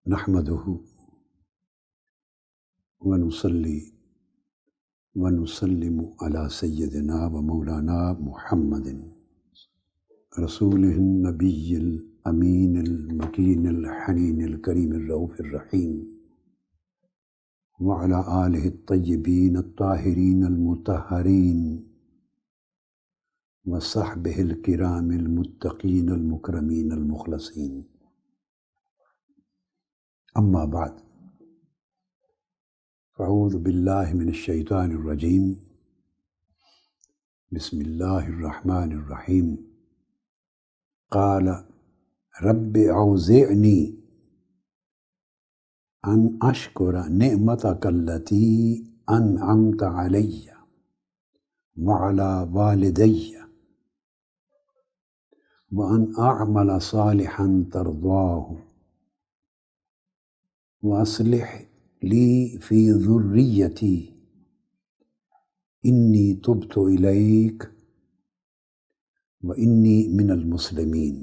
نحمدہ ونصلی ونسلم علی سیدنا و مولانا محمد رسولہ النبی الامین المکین الحنین الکریم الرؤوف الرحیم وعلی آلہ الطیبین الطاہرین المطہرین وصحبہ الکرام المتقین المکرمین المخلصین. اما بعد، اعوذ باللہ من الشیطان الرجیم. بسم اللہ الرحمن الرحیم. قال رب اوزعنی ان اشکر نعمتک التی انعمت علی وعلی والدی وان اعمل صالحا ترضاہ وَأَصْلِحْ لِي فِي ذُرِّيَّتِي إِنِّي تُبْتُ إِلَيْكَ وَإِنِّي مِنَ الْمُسْلِمِينَ.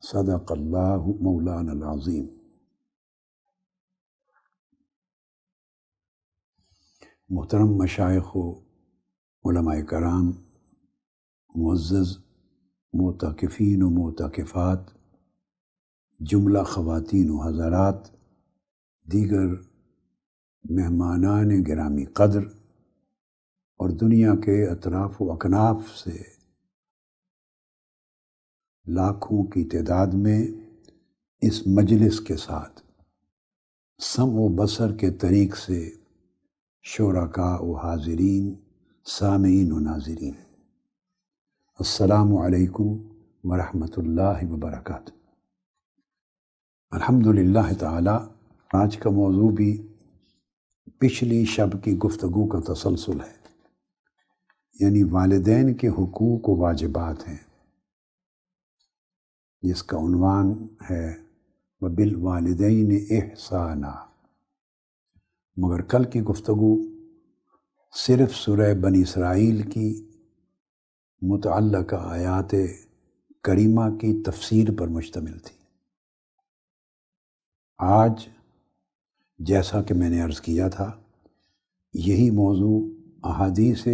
صدق اللہ مولانا العظیم. محترم مشائخ و علماء کرام، معزز معتکفین و معتکفات، جملہ خواتین و حضرات، دیگر مہمانان گرامی قدر اور دنیا کے اطراف و اکناف سے لاکھوں کی تعداد میں اس مجلس کے ساتھ سمع و بصر کے طریق سے شرکاء و حاضرین، سامعین و ناظرین، السلام علیکم ورحمۃ اللہ وبرکاتہ. الحمدللہ تعالی آج کا موضوع بھی پچھلی شب کی گفتگو کا تسلسل ہے، یعنی والدین کے حقوق و واجبات ہیں، جس کا عنوان ہے وَبِالْوَالِدَيْنِ إِحْسَانًا. مگر کل کی گفتگو صرف سورہ بنی اسرائیل کی متعلقہ آیات کریمہ کی تفسیر پر مشتمل تھی. آج جیسا کہ میں نے عرض کیا تھا، یہی موضوع احادیث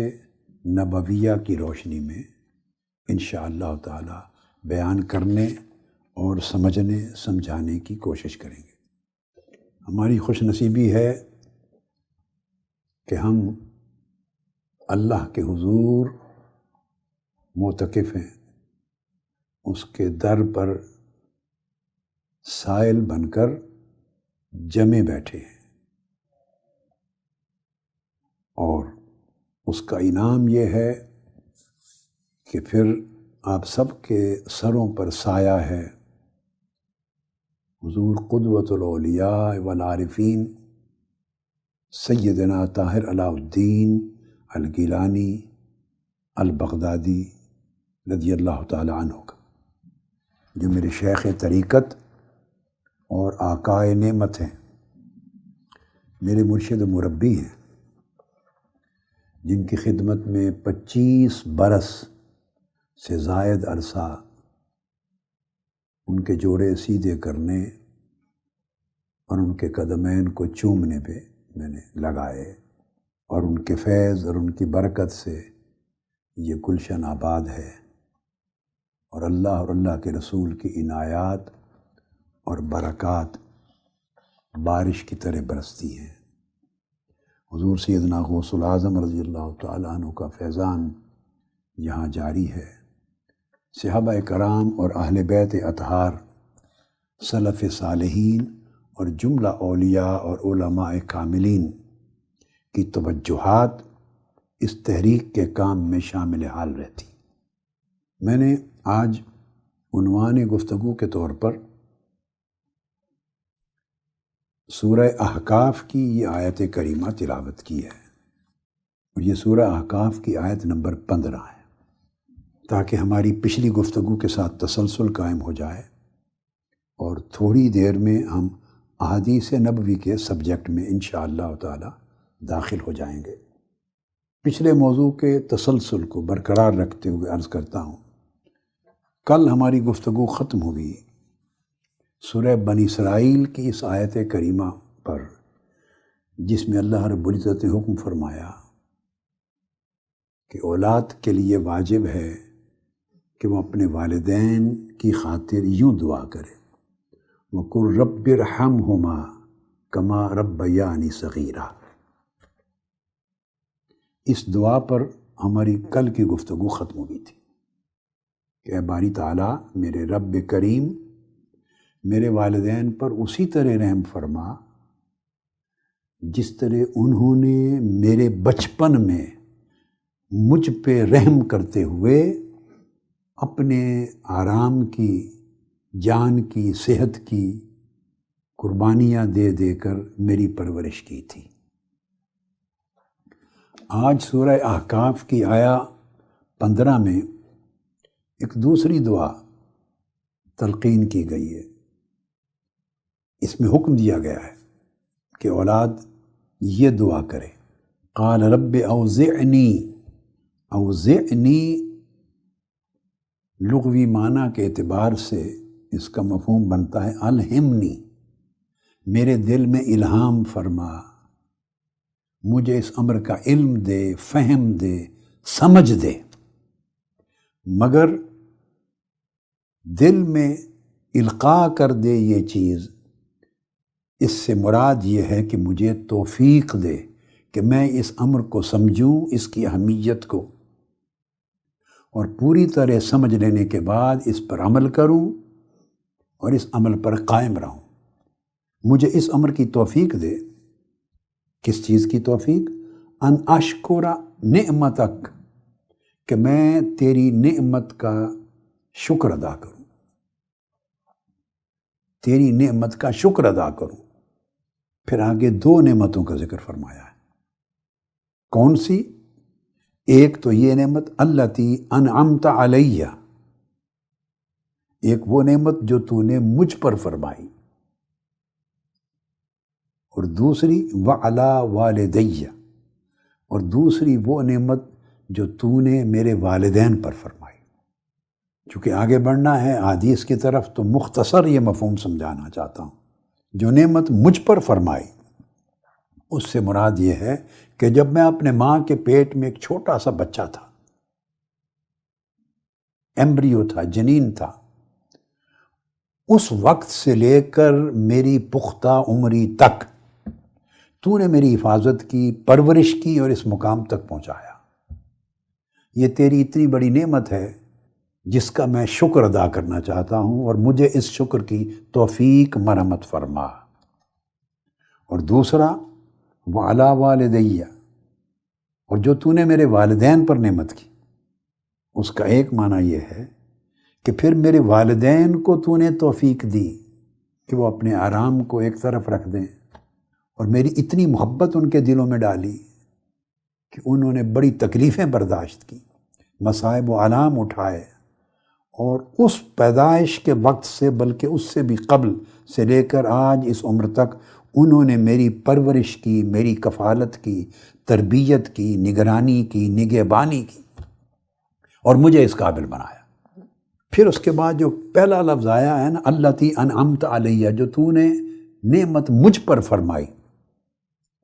نبویہ کی روشنی میں انشاءاللہ تعالی بیان کرنے اور سمجھنے سمجھانے کی کوشش کریں گے. ہماری خوش نصیبی ہے کہ ہم اللہ کے حضور معتکف ہیں، اس کے در پر سائل بن کر جمے بیٹھے ہیں، اور اس کا انعام یہ ہے کہ پھر آپ سب کے سروں پر سایہ ہے. حضور قدوۃ الاولیاء والعارفین سیدنا طاہر علاء الدین الگیلانی البغدادی رضی اللہ تعالی عنہ کا، جو میرے شیخ طریقت اور آقائے نعمت ہیں، میرے مرشد مربی ہیں، جن کی خدمت میں 25 برس سے زائد عرصہ ان کے جوڑے سیدھے کرنے اور ان کے قدمین کو چومنے پہ میں نے لگائے، اور ان کے فیض اور ان کی برکت سے یہ گلشن آباد ہے، اور اللہ کے رسول کی عنایات اور برکات بارش کی طرح برستی ہیں. حضور سیدنا غوث العظم رضی اللہ تعالیٰ عنہ کا فیضان یہاں جاری ہے. صحابہ کرام اور اہل بیت اطہار، سلف صالحین اور جملہ اولیاء اور علماء کاملین کی توجہات اس تحریک کے کام میں شامل حال رہتی. میں نے آج عنوان گفتگو کے طور پر سورہ احقاف کی یہ آیت کریمہ تلاوت کی ہے، اور یہ سورہ احقاف کی آیت نمبر 15 ہے، تاکہ ہماری پچھلی گفتگو کے ساتھ تسلسل قائم ہو جائے، اور تھوڑی دیر میں ہم احادیث نبوی کے سبجیکٹ میں انشاءاللہ تعالی داخل ہو جائیں گے. پچھلے موضوع کے تسلسل کو برقرار رکھتے ہوئے عرض کرتا ہوں، کل ہماری گفتگو ختم ہوئی سورہ بنی اسرائیل کی اس آیت کریمہ پر، جس میں اللہ رب العزت نے حکم فرمایا کہ اولاد کے لیے واجب ہے کہ وہ اپنے والدین کی خاطر یوں دعا کرے، وَقُلْ رَبِّ ارْحَمْهُمَا كَمَا رَبَّيَانِي صَغِيرًا۔ اس دعا پر ہماری کل کی گفتگو ختم ہوئی تھی کہ اے باری تعالیٰ، میرے رب کریم میرے والدین پر اسی طرح رحم فرما جس طرح انہوں نے میرے بچپن میں مجھ پہ رحم کرتے ہوئے اپنے آرام کی، جان کی، صحت کی قربانیاں دے دے کر میری پرورش کی تھی۔ آج سورہ احقاف کی آیا 15 میں ایک دوسری دعا تلقین کی گئی ہے۔ اس میں حکم دیا گیا ہے کہ اولاد یہ دعا کرے، قال رب اوزعنی۔ اوزعنی لغوی معنی کے اعتبار سے اس کا مفہوم بنتا ہے الہمنی، میرے دل میں الہام فرما، مجھے اس امر کا علم دے، فہم دے، سمجھ دے۔ مگر دل میں القاء کر دے یہ چیز، اس سے مراد یہ ہے کہ مجھے توفیق دے کہ میں اس امر کو سمجھوں، اس کی اہمیت کو، اور پوری طرح سمجھ لینے کے بعد اس پر عمل کروں اور اس عمل پر قائم رہوں۔ مجھے اس امر کی توفیق دے۔ کس چیز کی توفیق؟ ان اشکر نعمتک، کہ میں تیری نعمت کا شکر ادا کروں، تیری نعمت کا شکر ادا کروں۔ پھر آگے 2 نعمتوں کا ذکر فرمایا ہے۔ کون سی؟ ایک تو یہ نعمت التی انعمت علیہ، ایک وہ نعمت جو تو نے مجھ پر فرمائی، اور دوسری وعلی والدیہ، اور دوسری وہ نعمت جو تو نے میرے والدین پر فرمائی۔ چونکہ آگے بڑھنا ہے حدیث کی طرف تو مختصر یہ مفہوم سمجھانا چاہتا ہوں۔ جو نعمت مجھ پر فرمائی اس سے مراد یہ ہے کہ جب میں اپنے ماں کے پیٹ میں ایک چھوٹا سا بچہ تھا، ایمبریو تھا، جنین تھا، اس وقت سے لے کر میری پختہ عمری تک تو نے میری حفاظت کی، پرورش کی اور اس مقام تک پہنچایا۔ یہ تیری اتنی بڑی نعمت ہے جس کا میں شکر ادا کرنا چاہتا ہوں، اور مجھے اس شکر کی توفیق مرحمت فرما۔ اور دوسرا وعلی والدیہ، اور جو تو نے میرے والدین پر نعمت کی، اس کا ایک معنی یہ ہے کہ پھر میرے والدین کو تو نے توفیق دی کہ وہ اپنے آرام کو ایک طرف رکھ دیں، اور میری اتنی محبت ان کے دلوں میں ڈالی کہ انہوں نے بڑی تکلیفیں برداشت کی، مصائب و آلام اٹھائے، اور اس پیدائش کے وقت سے بلکہ اس سے بھی قبل سے لے کر آج اس عمر تک انہوں نے میری پرورش کی، میری کفالت کی، تربیت کی، نگرانی کی، نگہبانی کی، اور مجھے اس قابل بنایا۔ پھر اس کے بعد جو پہلا لفظ آیا ہے نا، التی انعمت علیہ، جو تو نے نعمت مجھ پر فرمائی،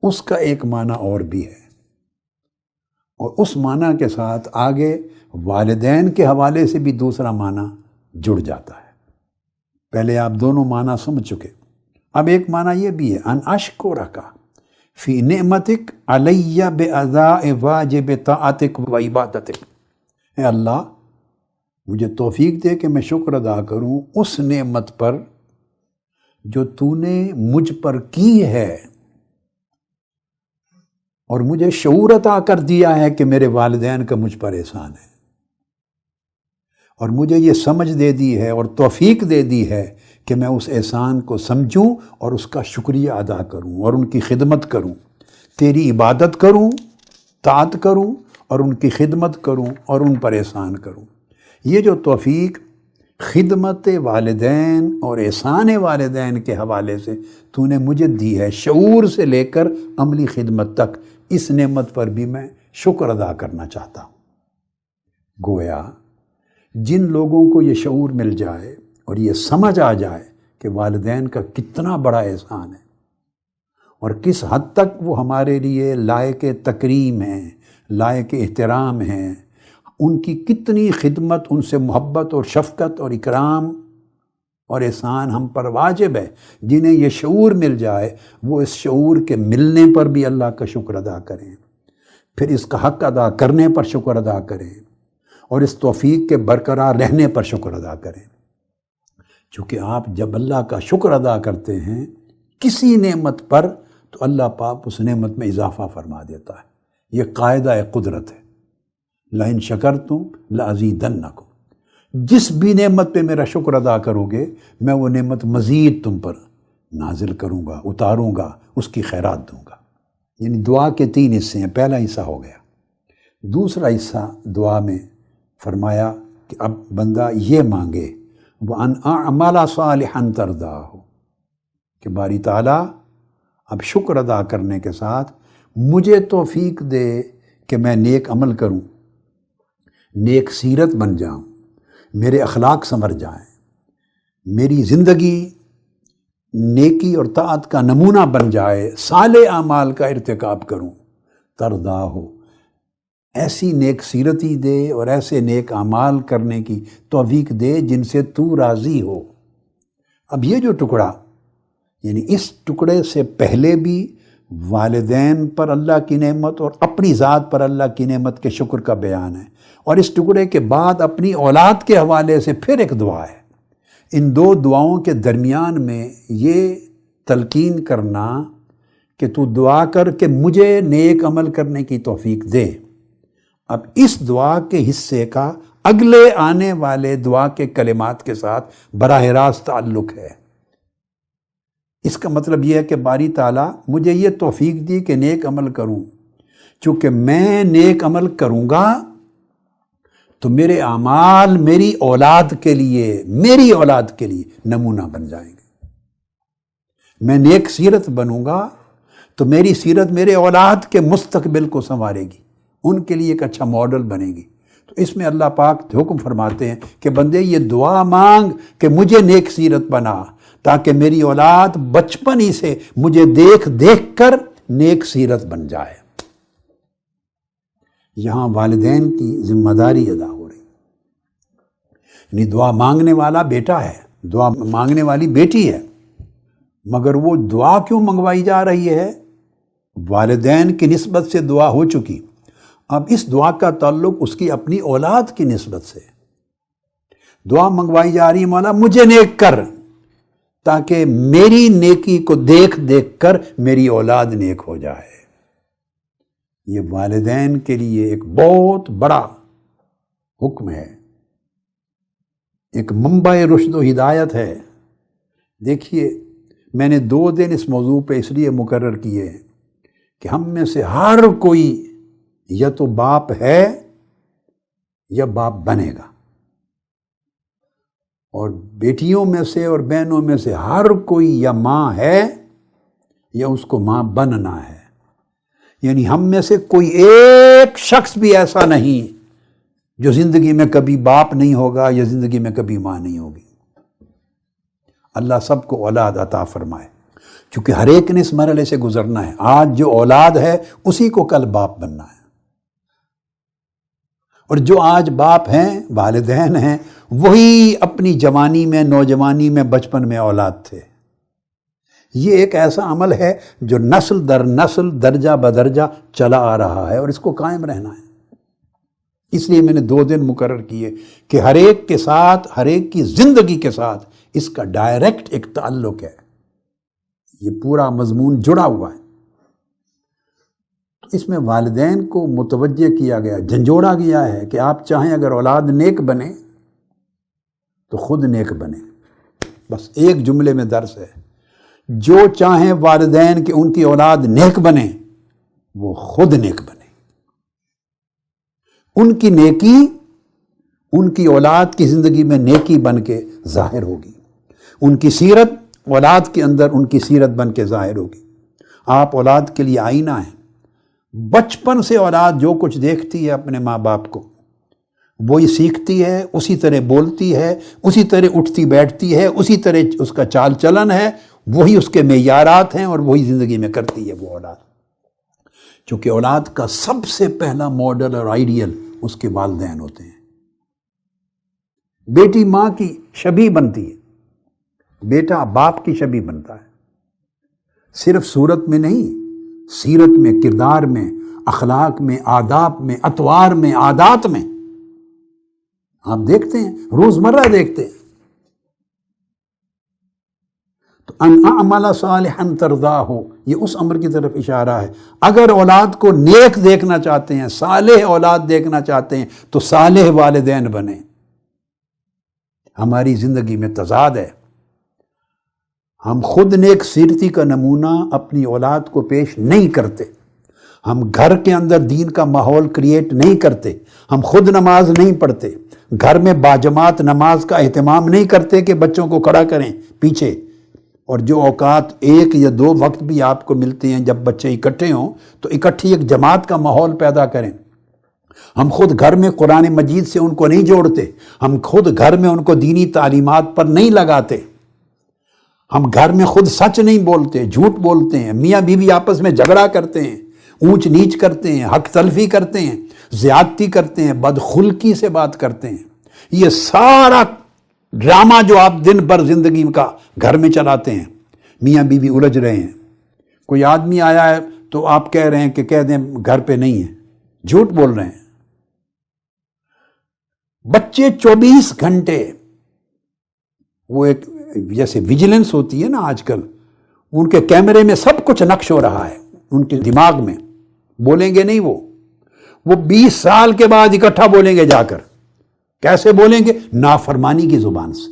اس کا ایک معنی اور بھی ہے، اور اس معنی کے ساتھ آگے والدین کے حوالے سے بھی دوسرا معنی جڑ جاتا ہے۔ پہلے آپ دونوں معنی سمجھ چکے، اب ایک معنی یہ بھی ہے ان اشکرک فی نعمتک علیہ باداء واجب طاعتک و عبادتک۔ اے اللہ، مجھے توفیق دے کہ میں شکر ادا کروں اس نعمت پر جو تو نے مجھ پر کی ہے، اور مجھے شعور عطا کر دیا ہے کہ میرے والدین کا مجھ پر احسان ہے، اور مجھے یہ سمجھ دے دی ہے اور توفیق دے دی ہے کہ میں اس احسان کو سمجھوں اور اس کا شکریہ ادا کروں اور ان کی خدمت کروں، تیری عبادت کروں، طاعت کروں اور ان کی خدمت کروں اور ان پر احسان کروں۔ یہ جو توفیق خدمت والدین اور احسان والدین کے حوالے سے تو نے مجھے دی ہے، شعور سے لے کر عملی خدمت تک، اس نعمت پر بھی میں شکر ادا کرنا چاہتا ہوں۔ گویا جن لوگوں کو یہ شعور مل جائے اور یہ سمجھ آ جائے کہ والدین کا کتنا بڑا احسان ہے اور کس حد تک وہ ہمارے لیے لائق تکریم ہیں، لائق احترام ہیں، ان کی کتنی خدمت، ان سے محبت اور شفقت اور اکرام اور احسان ہم پر واجب ہے۔ جنہیں یہ شعور مل جائے وہ اس شعور کے ملنے پر بھی اللہ کا شکر ادا کریں، پھر اس کا حق ادا کرنے پر شکر ادا کریں اور اس توفیق کے برقرار رہنے پر شکر ادا کریں۔ چونکہ آپ جب اللہ کا شکر ادا کرتے ہیں کسی نعمت پر تو اللہ پاک اس نعمت میں اضافہ فرما دیتا ہے۔ یہ قاعدہ قدرت ہے، لئن شکرتم لازیدنکم، جس بھی نعمت پہ میرا شکر ادا کرو گے میں وہ نعمت مزید تم پر نازل کروں گا، اتاروں گا، اس کی خیرات دوں گا۔ یعنی دعا کے 3 حصے ہیں، پہلا حصہ ہو گیا۔ دوسرا حصہ دعا میں فرمایا کہ اب بندہ یہ مانگے وَأَنْ أَعْمَلَ صَالِحًا تَرْضَاهُ، کہ باری تعالیٰ اب شکر ادا کرنے کے ساتھ مجھے توفیق دے کہ میں نیک عمل کروں، نیک سیرت بن جاؤں، میرے اخلاق سنور جائیں، میری زندگی نیکی اور طاعت کا نمونہ بن جائے، صالح اعمال کا ارتکاب کروں، ترضاہ ہو، ایسی نیک سیرتی دے اور ایسے نیک اعمال کرنے کی توفیق دے جن سے تو راضی ہو۔ اب یہ جو ٹکڑا، یعنی اس ٹکڑے سے پہلے بھی والدین پر اللہ کی نعمت اور اپنی ذات پر اللہ کی نعمت کے شکر کا بیان ہے، اور اس ٹکڑے کے بعد اپنی اولاد کے حوالے سے پھر ایک دعا ہے۔ ان دو دعاؤں کے درمیان میں یہ تلقین کرنا کہ تو دعا کر کہ مجھے نیک عمل کرنے کی توفیق دے، اب اس دعا کے حصے کا اگلے آنے والے دعا کے کلمات کے ساتھ براہ راست تعلق ہے۔ اس کا مطلب یہ ہے کہ باری تعالیٰ مجھے یہ توفیق دی کہ نیک عمل کروں، چونکہ میں نیک عمل کروں گا تو میرے اعمال میری اولاد کے لیے نمونہ بن جائیں گے۔ میں نیک سیرت بنوں گا تو میری سیرت میرے اولاد کے مستقبل کو سنوارے گی، ان کے لیے ایک اچھا ماڈل بنے گی۔ تو اس میں اللہ پاک حکم فرماتے ہیں کہ بندے یہ دعا مانگ کہ مجھے نیک سیرت بنا، تاکہ میری اولاد بچپن ہی سے مجھے دیکھ دیکھ کر نیک سیرت بن جائے۔ یہاں والدین کی ذمہ داری ادا ہو رہی، یعنی دعا مانگنے والا بیٹا ہے، دعا مانگنے والی بیٹی ہے، مگر وہ دعا کیوں منگوائی جا رہی ہے؟ والدین کی نسبت سے دعا ہو چکی، اب اس دعا کا تعلق اس کی اپنی اولاد کی نسبت سے۔ دعا منگوائی جا رہی ہے، مولا مجھے نیک کر، تاکہ میری نیکی کو دیکھ دیکھ کر میری اولاد نیک ہو جائے۔ یہ والدین کے لیے ایک بہت بڑا حکم ہے، ایک منبع رشد و ہدایت ہے۔ دیکھیے، میں نے 2 دن اس موضوع پہ اس لیے مقرر کیے کہ ہم میں سے ہر کوئی یا تو باپ ہے یا باپ بنے گا، اور بیٹیوں میں سے اور بہنوں میں سے ہر کوئی یا ماں ہے یا اس کو ماں بننا ہے۔ یعنی ہم میں سے کوئی ایک شخص بھی ایسا نہیں جو زندگی میں کبھی باپ نہیں ہوگا یا زندگی میں کبھی ماں نہیں ہوگی۔ اللہ سب کو اولاد عطا فرمائے، چونکہ ہر ایک نے اس مرحلے سے گزرنا ہے۔ آج جو اولاد ہے اسی کو کل باپ بننا ہے، اور جو آج باپ ہیں، والدین ہیں، وہی اپنی جوانی میں، نوجوانی میں، بچپن میں اولاد تھے۔ یہ ایک ایسا عمل ہے جو نسل در نسل، درجہ بدرجہ چلا آ رہا ہے، اور اس کو قائم رہنا ہے۔ اس لیے میں نے 2 دن مقرر کیے کہ ہر ایک کے ساتھ، ہر ایک کی زندگی کے ساتھ اس کا ڈائریکٹ ایک تعلق ہے، یہ پورا مضمون جڑا ہوا ہے۔ اس میں والدین کو متوجہ کیا گیا، جھنجھوڑا گیا ہے کہ آپ چاہیں اگر اولاد نیک بنے تو خود نیک بنے۔ بس ایک جملے میں درس ہے، جو چاہیں والدین کہ ان کی اولاد نیک بنے وہ خود نیک بنے۔ ان کی نیکی ان کی اولاد کی زندگی میں نیکی بن کے ظاہر ہوگی، ان کی سیرت اولاد کے اندر ان کی سیرت بن کے ظاہر ہوگی۔ آپ اولاد کے لیے آئینہ ہیں۔ بچپن سے اولاد جو کچھ دیکھتی ہے اپنے ماں باپ کو، وہی سیکھتی ہے، اسی طرح بولتی ہے، اسی طرح اٹھتی بیٹھتی ہے، اسی طرح اس کا چال چلن ہے، وہی اس کے معیارات ہیں اور وہی زندگی میں کرتی ہے وہ اولاد۔ چونکہ اولاد کا سب سے پہلا ماڈل اور آئیڈیل اس کے والدین ہوتے ہیں۔ بیٹی ماں کی شبیہ بنتی ہے، بیٹا باپ کی شبیہ بنتا ہے، صرف صورت میں نہیں، سیرت میں، کردار میں، اخلاق میں، آداب میں، اطوار میں، عادات میں۔ آپ دیکھتے ہیں، روزمرہ دیکھتے ہیں۔ تو ان اعمل صالحا ترضاہ، یہ اس امر کی طرف اشارہ ہے۔ اگر اولاد کو نیک دیکھنا چاہتے ہیں، صالح اولاد دیکھنا چاہتے ہیں، تو صالح والدین بنیں۔ ہماری زندگی میں تضاد ہے، ہم خود نیک سیرتی کا نمونہ اپنی اولاد کو پیش نہیں کرتے، ہم گھر کے اندر دین کا ماحول کریٹ نہیں کرتے، ہم خود نماز نہیں پڑھتے، گھر میں باجماعت نماز کا اہتمام نہیں کرتے کہ بچوں کو کھڑا کریں پیچھے، اور جو اوقات 1 یا 2 وقت بھی آپ کو ملتے ہیں جب بچے اکٹھے ہوں تو اکٹھی ایک جماعت کا ماحول پیدا کریں۔ ہم خود گھر میں قرآن مجید سے ان کو نہیں جوڑتے، ہم خود گھر میں ان کو دینی تعلیمات پر نہیں لگاتے، ہم گھر میں خود سچ نہیں بولتے، جھوٹ بولتے ہیں، میاں بیوی آپس میں جھگڑا کرتے ہیں، اونچ نیچ کرتے ہیں، حق تلفی کرتے ہیں، زیادتی کرتے ہیں، بدخلقی سے بات کرتے ہیں۔ یہ سارا ڈرامہ جو آپ دن بھر زندگی کا گھر میں چلاتے ہیں، میاں بیوی الجھ رہے ہیں، کوئی آدمی آیا ہے تو آپ کہہ رہے ہیں کہ کہہ دیں گھر پہ نہیں ہے، جھوٹ بول رہے ہیں۔ بچے 24 گھنٹے، وہ ایک جیسے ویجیلنس ہوتی ہے نا آج کل، ان کے کیمرے میں سب کچھ نقش ہو رہا ہے ان کے دماغ میں، بولیں گے نہیں، وہ 20 سال کے بعد اکٹھا بولیں گے جا کر۔ کیسے بولیں گے؟ نافرمانی کی زبان سے۔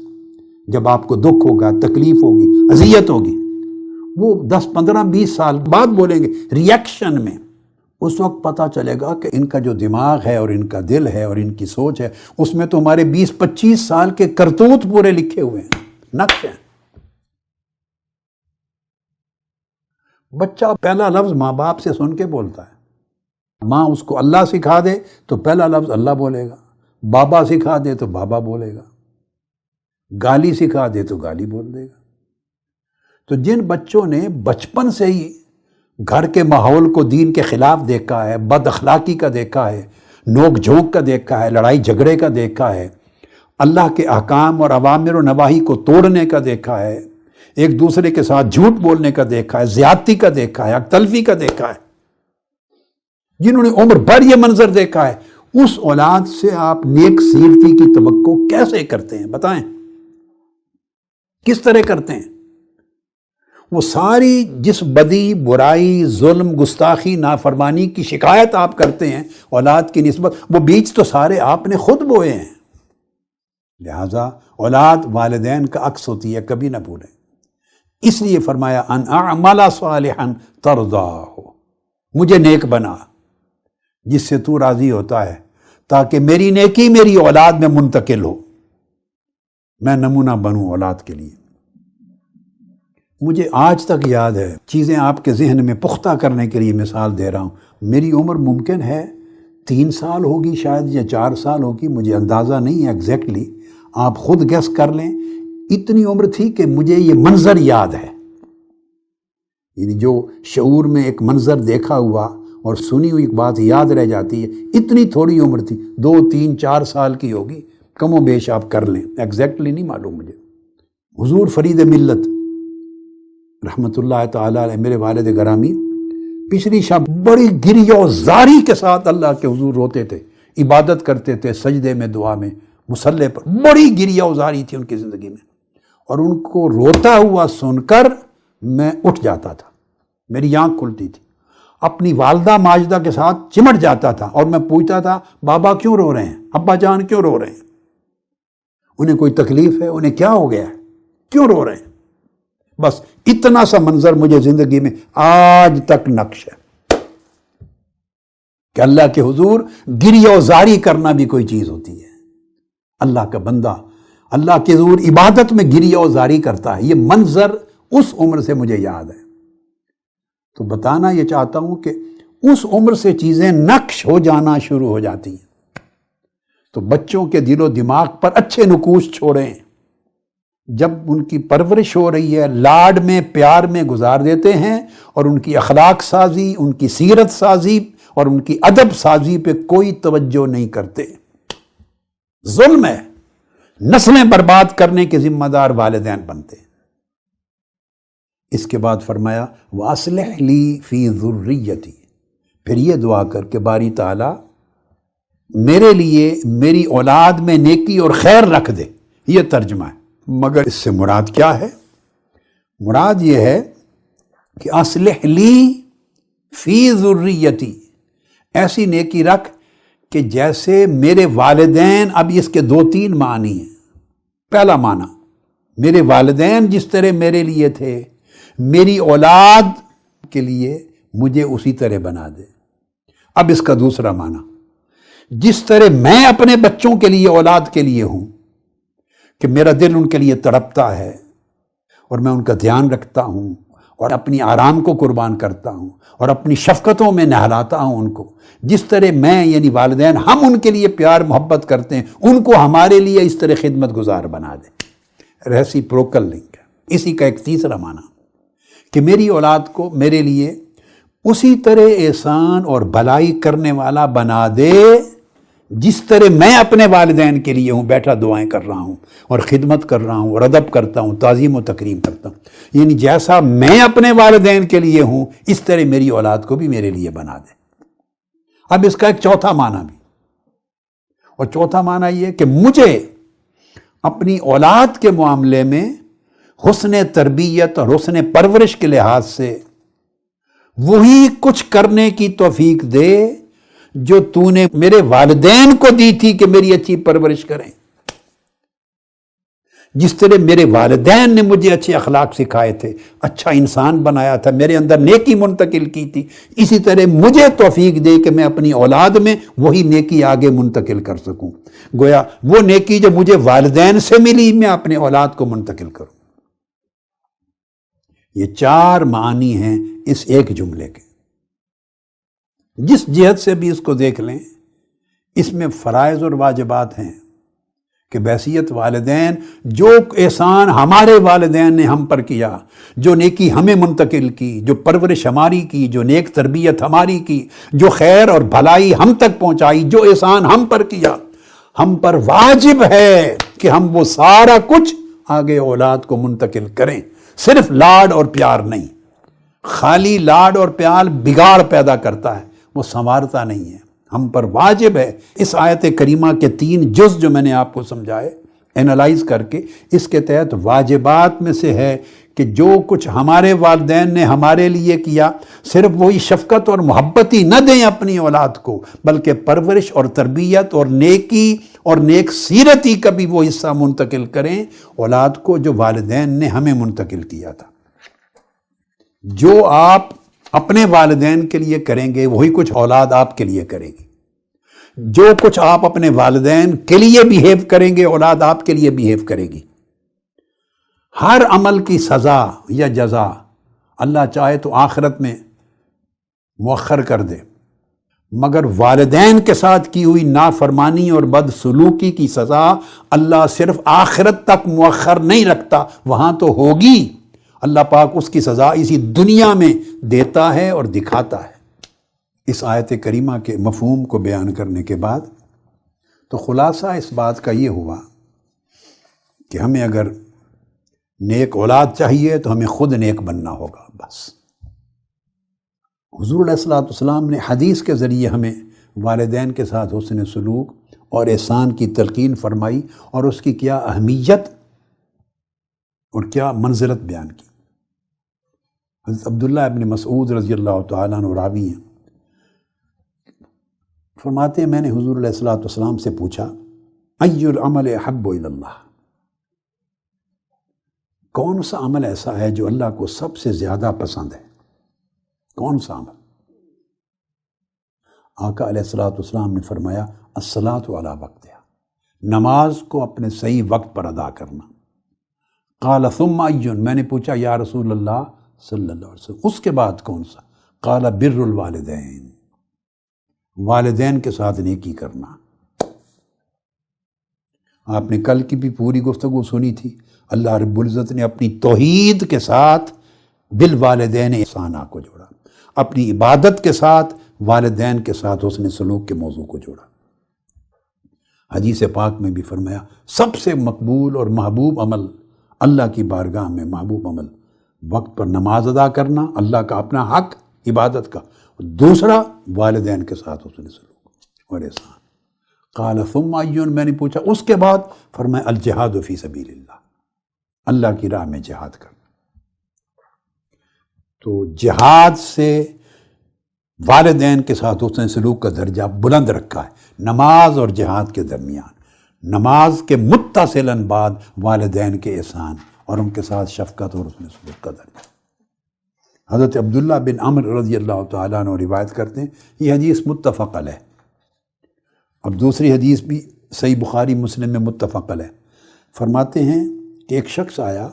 جب آپ کو دکھ ہوگا، تکلیف ہوگی، اذیت ہوگی، وہ 10 15 20 سال بعد بولیں گے ریئیکشن میں۔ اس وقت پتہ چلے گا کہ ان کا جو دماغ ہے اور ان کا دل ہے اور ان کی سوچ ہے، اس میں تو ہمارے 20 25 سال کے کرتوت پورے لکھے ہوئے ہیں، نقش ہیں۔ بچہ پہلا لفظ ماں باپ سے سن کے بولتا ہے۔ ماں اس کو اللہ سکھا دے تو پہلا لفظ اللہ بولے گا، بابا سکھا دے تو بابا بولے گا، گالی سکھا دے تو گالی بول دے گا۔ تو جن بچوں نے بچپن سے ہی گھر کے ماحول کو دین کے خلاف دیکھا ہے، بد اخلاقی کا دیکھا ہے، نوک جھونک کا دیکھا ہے، لڑائی جھگڑے کا دیکھا ہے، اللہ کے احکام اور اوامر و نواہی کو توڑنے کا دیکھا ہے، ایک دوسرے کے ساتھ جھوٹ بولنے کا دیکھا ہے، زیادتی کا دیکھا ہے، حق تلفی کا دیکھا ہے، جنہوں نے عمر بھر یہ منظر دیکھا ہے، اس اولاد سے آپ نیک سیرتی کی توقع کیسے کرتے ہیں؟ بتائیں کس طرح کرتے ہیں؟ وہ ساری جس بدی، برائی، ظلم، گستاخی، نافرمانی کی شکایت آپ کرتے ہیں اولاد کی نسبت، وہ بیج تو سارے آپ نے خود بوئے ہیں۔ لہذا اولاد والدین کا عکس ہوتی ہے، کبھی نہ بھولیں۔ اس لیے فرمایا ان اعمل صالحا ترضاہ، مجھے نیک بنا جس سے تو راضی ہوتا ہے، تاکہ میری نیکی میری اولاد میں منتقل ہو، میں نمونہ بنوں اولاد کے لیے۔ مجھے آج تک یاد ہے، چیزیں آپ کے ذہن میں پختہ کرنے کے لیے مثال دے رہا ہوں۔ میری عمر ممکن ہے 3 سال ہوگی شاید یا 4 سال ہوگی، مجھے اندازہ نہیں ہے ایگزیکٹلی، آپ خود گیس کر لیں۔ اتنی عمر تھی کہ مجھے یہ منظر یاد ہے، یعنی جو شعور میں ایک منظر دیکھا ہوا اور سنی ہوئی بات یاد رہ جاتی ہے، اتنی تھوڑی عمر تھی، 2 3 4 سال کی ہوگی، کم و بیش آپ کر لیں، ایگزیکٹلی نہیں معلوم مجھے۔ حضور فرید ملت رحمۃ اللہ تعالیٰ علیہ، میرے والد گرامی، پچھلی شب بڑی گریہ و زاری کے ساتھ اللہ کے حضور روتے تھے، عبادت کرتے تھے، سجدے میں، دعا میں، مصلے پر بڑی گریہ و زاری تھی ان کی زندگی میں، اور ان کو روتا ہوا سن کر میں اٹھ جاتا تھا، میری آنکھ کھلتی تھی، اپنی والدہ ماجدہ کے ساتھ چمٹ جاتا تھا، اور میں پوچھتا تھا بابا کیوں رو رہے ہیں، ابا جان کیوں رو رہے ہیں، انہیں کوئی تکلیف ہے، انہیں کیا ہو گیا ہے، کیوں رو رہے ہیں؟ بس اتنا سا منظر مجھے زندگی میں آج تک نقش ہے کہ اللہ کے حضور گریہ و زاری کرنا بھی کوئی چیز ہوتی ہے۔ اللہ کا بندہ اللہ کے حضور عبادت میں گریہ و زاری کرتا ہے، یہ منظر اس عمر سے مجھے یاد ہے۔ تو بتانا یہ چاہتا ہوں کہ اس عمر سے چیزیں نقش ہو جانا شروع ہو جاتی ہیں۔ تو بچوں کے دل و دماغ پر اچھے نقوش چھوڑیں، جب ان کی پرورش ہو رہی ہے لاڈ میں پیار میں گزار دیتے ہیں، اور ان کی اخلاق سازی، ان کی سیرت سازی اور ان کی ادب سازی پہ کوئی توجہ نہیں کرتے۔ ظلم ہے، نسلیں برباد کرنے کے ذمہ دار والدین بنتے۔ اس کے بعد فرمایا وَأَصْلِحْ لِي فِي ذُرِّيَّتِي، پھر یہ دعا کر کہ باری تعالیٰ میرے لیے میری اولاد میں نیکی اور خیر رکھ دے۔ یہ ترجمہ ہے، مگر اس سے مراد کیا ہے؟ مراد یہ ہے کہ اصلح لی فی ذریتی، ایسی نیکی رکھ کہ جیسے میرے والدین، اب اس کے 2-3 معنی ہیں۔ پہلا معنی، میرے والدین جس طرح میرے لیے تھے، میری اولاد کے لیے مجھے اسی طرح بنا دے۔ اب اس کا دوسرا معنی، جس طرح میں اپنے بچوں کے لیے، اولاد کے لیے ہوں کہ میرا دل ان کے لیے تڑپتا ہے اور میں ان کا دھیان رکھتا ہوں اور اپنی آرام کو قربان کرتا ہوں اور اپنی شفقتوں میں نہلاتا ہوں ان کو، جس طرح میں یعنی والدین ہم ان کے لیے پیار محبت کرتے ہیں، ان کو ہمارے لیے اس طرح خدمت گزار بنا دیں۔ ریسیپروکل لنک ہے۔ اسی کا ایک تیسرا معنی کہ میری اولاد کو میرے لیے اسی طرح احسان اور بھلائی کرنے والا بنا دے جس طرح میں اپنے والدین کے لیے ہوں، بیٹھا دعائیں کر رہا ہوں اور خدمت کر رہا ہوں اور ادب کرتا ہوں، تعظیم و تکریم کرتا ہوں، یعنی جیسا میں اپنے والدین کے لیے ہوں اس طرح میری اولاد کو بھی میرے لیے بنا دے۔ اب اس کا ایک چوتھا معنی بھی، اور چوتھا معنی یہ کہ مجھے اپنی اولاد کے معاملے میں حسن تربیت اور حسن پرورش کے لحاظ سے وہی کچھ کرنے کی توفیق دے جو تو نے میرے والدین کو دی تھی کہ میری اچھی پرورش کریں۔ جس طرح میرے والدین نے مجھے اچھے اخلاق سکھائے تھے، اچھا انسان بنایا تھا، میرے اندر نیکی منتقل کی تھی، اسی طرح مجھے توفیق دے کہ میں اپنی اولاد میں وہی نیکی آگے منتقل کر سکوں۔ گویا وہ نیکی جو مجھے والدین سے ملی میں اپنے اولاد کو منتقل کروں۔ یہ 4 معنی ہیں اس ایک جملے کے، جس جہت سے بھی اس کو دیکھ لیں اس میں فرائض اور واجبات ہیں کہ بحیثیت والدین جو احسان ہمارے والدین نے ہم پر کیا، جو نیکی ہمیں منتقل کی، جو پرورش ہماری کی، جو نیک تربیت ہماری کی، جو خیر اور بھلائی ہم تک پہنچائی، جو احسان ہم پر کیا، ہم پر واجب ہے کہ ہم وہ سارا کچھ آگے اولاد کو منتقل کریں۔ صرف لاڈ اور پیار نہیں، خالی لاڈ اور پیار بگاڑ پیدا کرتا ہے، وہ سنوارتا نہیں ہے۔ ہم پر واجب ہے۔ اس آیت کریمہ کے 3 جز جو میں نے آپ کو سمجھائے اینالائز کر کے، اس کے تحت واجبات میں سے ہے کہ جو کچھ ہمارے والدین نے ہمارے لیے کیا، صرف وہی شفقت اور محبت ہی نہ دیں اپنی اولاد کو، بلکہ پرورش اور تربیت اور نیکی اور نیک سیرتی کا بھی وہ حصہ منتقل کریں اولاد کو جو والدین نے ہمیں منتقل کیا تھا۔ جو آپ اپنے والدین کے لیے کریں گے وہی کچھ اولاد آپ کے لیے کرے گی۔ جو کچھ آپ اپنے والدین کے لیے بیہیو کریں گے اولاد آپ کے لیے بیہیو کرے گی۔ ہر عمل کی سزا یا جزا اللہ چاہے تو آخرت میں مؤخر کر دے، مگر والدین کے ساتھ کی ہوئی نافرمانی اور بدسلوکی کی سزا اللہ صرف آخرت تک مؤخر نہیں رکھتا، وہاں تو ہوگی۔ اللہ پاک اس کی سزا اسی دنیا میں دیتا ہے اور دکھاتا ہے۔ اس آیت کریمہ کے مفہوم کو بیان کرنے کے بعد تو خلاصہ اس بات کا یہ ہوا کہ ہمیں اگر نیک اولاد چاہیے تو ہمیں خود نیک بننا ہوگا۔ بس حضور علیہ الصلوۃ والسلام نے حدیث کے ذریعے ہمیں والدین کے ساتھ حسن سلوک اور احسان کی تلقین فرمائی اور اس کی کیا اہمیت اور کیا منزلت بیان کی۔ حضرت عبداللہ ابن مسعود رضی اللہ تعالیٰ عنہ راوی ہیں، فرماتے ہیں میں نے حضور علیہ الصلوۃ والسلام سے پوچھا ای العمل احب الی اللہ، کون سا عمل ایسا ہے جو اللہ کو سب سے زیادہ پسند ہے؟ کون سا عمل؟ آقا علیہ الصلوۃ والسلام نے فرمایا الصلاۃ علی وقتہا، نماز کو اپنے صحیح وقت پر ادا کرنا۔ قال ثم ای، میں نے پوچھا یا رسول اللہ صلی اللہ علیہ وسلم اس کے بعد کون سا؟ قال بر الوالدین، والدین کے ساتھ نیکی کرنا۔ آپ نے کل کی بھی پوری گفتگو سنی تھی، اللہ رب العزت نے اپنی توحید کے ساتھ بالوالدین احسانہ کو جوڑا، اپنی عبادت کے ساتھ والدین کے ساتھ حسن سلوک کے موضوع کو جوڑا۔ حدیث پاک میں بھی فرمایا سب سے مقبول اور محبوب عمل اللہ کی بارگاہ میں محبوب عمل وقت پر نماز ادا کرنا، اللہ کا اپنا حق عبادت کا، دوسرا والدین کے ساتھ حسن سلوک اور احسان۔ قال ثم ایون، میں نے پوچھا اس کے بعد؟ فرمایا الجہاد فی سبیل اللہ، اللہ کی راہ میں جہاد کرنا۔ تو جہاد سے والدین کے ساتھ حسن سلوک کا درجہ بلند رکھا ہے نماز اور جہاد کے درمیان، نماز کے متصلاً بعد والدین کے احسان اور ان کے ساتھ شفقت اور حسن سلوک کا درجہ۔ حضرت عبداللہ بن عمر رضی اللہ تعالیٰ عنہ روایت کرتے ہیں، یہ حدیث متفق علیہ۔ اب دوسری حدیث بھی صحیح بخاری مسلم میں متفق علیہ، فرماتے ہیں کہ ایک شخص آیا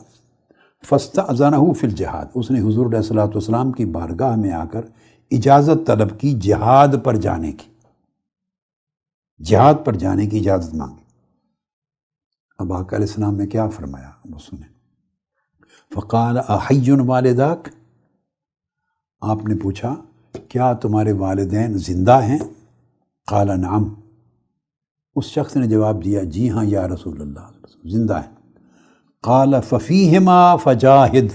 فاستأذنہ فی الجہاد، اس نے حضور علیہ الصلوۃ والسلام کی بارگاہ میں آ کر اجازت طلب کی جہاد پر جانے کی، جہاد پر جانے کی اجازت مانگی۔ اب آقا علیہ السلام نے کیا فرمایا وہ سنیں۔ فقال احی والداک، آپ نے پوچھا کیا تمہارے والدین زندہ ہیں؟ قال نعم، اس شخص نے جواب دیا جی ہاں یا رسول اللہ، زندہ ہیں۔ قال ففیہما فجاہد،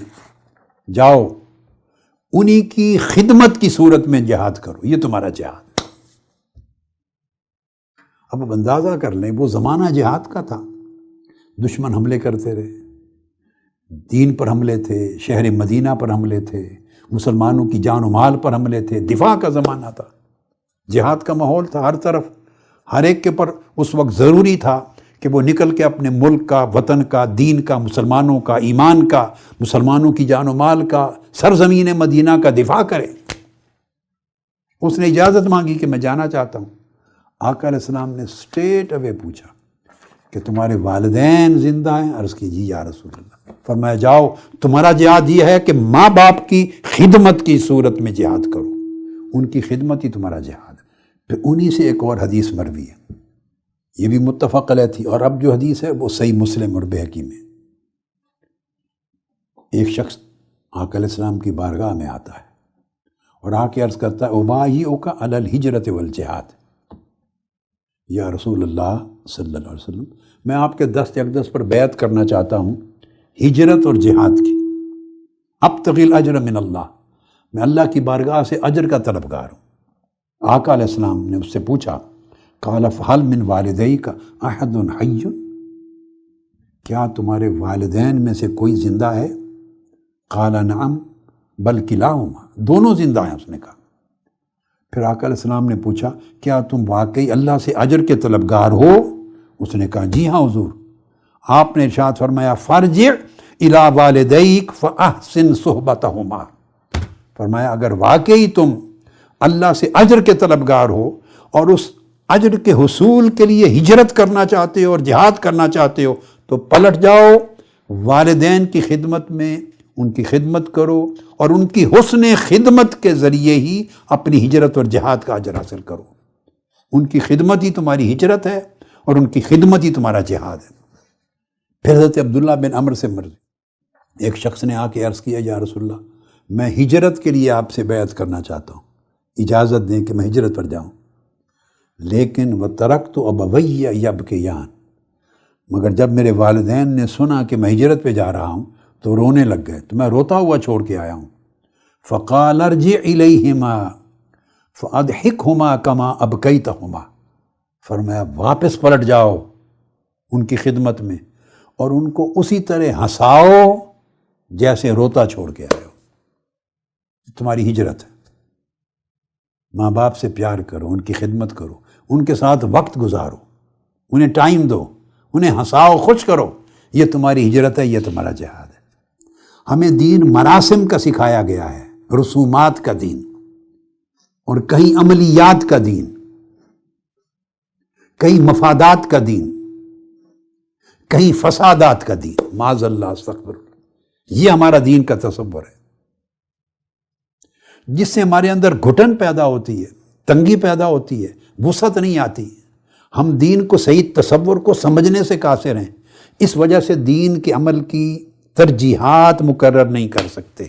جاؤ انہی کی خدمت کی صورت میں جہاد کرو، یہ تمہارا جہاد۔ اب اندازہ کر لیں وہ زمانہ جہاد کا تھا، دشمن حملے کرتے رہے، دین پر حملے تھے، شہر مدینہ پر حملے تھے، مسلمانوں کی جان و مال پر حملے تھے، دفاع کا زمانہ تھا، جہاد کا ماحول تھا، ہر طرف ہر ایک کے پر اس وقت ضروری تھا کہ وہ نکل کے اپنے ملک کا، وطن کا، دین کا، مسلمانوں کا، ایمان کا، مسلمانوں کی جان و مال کا، سرزمین مدینہ کا دفاع کرے۔ اس نے اجازت مانگی کہ میں جانا چاہتا ہوں۔ آقا علیہ السلام نے اسٹریٹ اوے پوچھا کہ تمہارے والدین زندہ ہیں؟ عرض کی جی یا رسول اللہ۔ فرمایا جاؤ، تمہارا جہاد یہ ہے کہ ماں باپ کی خدمت کی صورت میں جہاد کرو، ان کی خدمت ہی تمہارا جہاد ہے۔ پھر انہی سے ایک اور حدیث مروی ہے، یہ بھی متفق علیہ تھی، اور اب جو حدیث ہے وہ صحیح مسلم اور بہقی میں۔ ایک شخص آقا علیہ السلام کی بارگاہ میں آتا ہے اور آ کے عرض کرتا ہے ابایعک علی الہجرۃ والجہاد، یا رسول اللہ صلی اللہ علیہ وسلم میں آپ کے دست اقدس پر بیعت کرنا چاہتا ہوں ہجرت اور جہاد کی، ابتغی الاجر من اللہ، میں اللہ کی بارگاہ سے اجر کا طلبگار ہوں۔ آقا علیہ السلام نے اس سے پوچھا قال فہل من والدیک احد حی، کیا تمہارے والدین میں سے کوئی زندہ ہے؟ قال نعم بل کلاہما، دونوں زندہ ہیں، اس نے کہا۔ پھر آقا علیہ السلام نے پوچھا کیا تم واقعی اللہ سے اجر کے طلبگار ہو؟ اس نے کہا جی ہاں حضور۔ آپ نے ارشاد فرمایا فرجع الی والدیک فاحسن صحبتہما، فرمایا اگر واقعی تم اللہ سے اجر کے طلبگار ہو اور اس اجر کے حصول کے لیے ہجرت کرنا چاہتے ہو اور جہاد کرنا چاہتے ہو تو پلٹ جاؤ، والدین کی خدمت میں ان کی خدمت کرو اور ان کی حسن خدمت کے ذریعے ہی اپنی ہجرت اور جہاد کا اجر حاصل کرو۔ ان کی خدمت ہی تمہاری ہجرت ہے اور ان کی خدمت ہی تمہارا جہاد ہے۔ پھر حضرت عبداللہ بن عمر سے مروی، ایک شخص نے آ کے عرض کیا یا رسول اللہ میں ہجرت کے لیے آپ سے بیعت کرنا چاہتا ہوں، اجازت دیں کہ میں ہجرت پر جاؤں، لیکن وَتَرَكْتُ أَبَوَيَّ يَبْكِيَانِ، مگر جب میرے والدین نے سنا کہ میں ہجرت پہ جا رہا ہوں تو رونے لگ گئے، تو میں روتا ہوا چھوڑ کے آیا ہوں۔ فَقَالَ ارْجِعْ إِلَيْهِمَا فَأَضْحِكْهُمَا كَمَا أَبْكَيْتَهُمَا، فرمایا واپس پلٹ جاؤ ان کی خدمت میں اور ان کو اسی طرح ہنساؤ جیسے روتا چھوڑ کے آئے ہو۔ تمہاری ہجرت ہے، ماں باپ سے پیار کرو، ان کی خدمت کرو، ان کے ساتھ وقت گزارو، انہیں ٹائم دو، انہیں ہنساؤ، خوش کرو، یہ تمہاری ہجرت ہے، یہ تمہارا جہاد ہے۔ ہمیں دین مراسم کا سکھایا گیا ہے، رسومات کا دین، اور کہیں عملیات کا دین، کہیں مفادات کا دین، کہیں فسادات کا دین، معاذ اللہ استغفر اللہ، یہ ہمارا دین کا تصور ہے، جس سے ہمارے اندر گھٹن پیدا ہوتی ہے، تنگی پیدا ہوتی ہے، وسعت نہیں آتی۔ ہم دین کو صحیح تصور کو سمجھنے سے قاصر ہیں، اس وجہ سے دین کے عمل کی ترجیحات مقرر نہیں کر سکتے،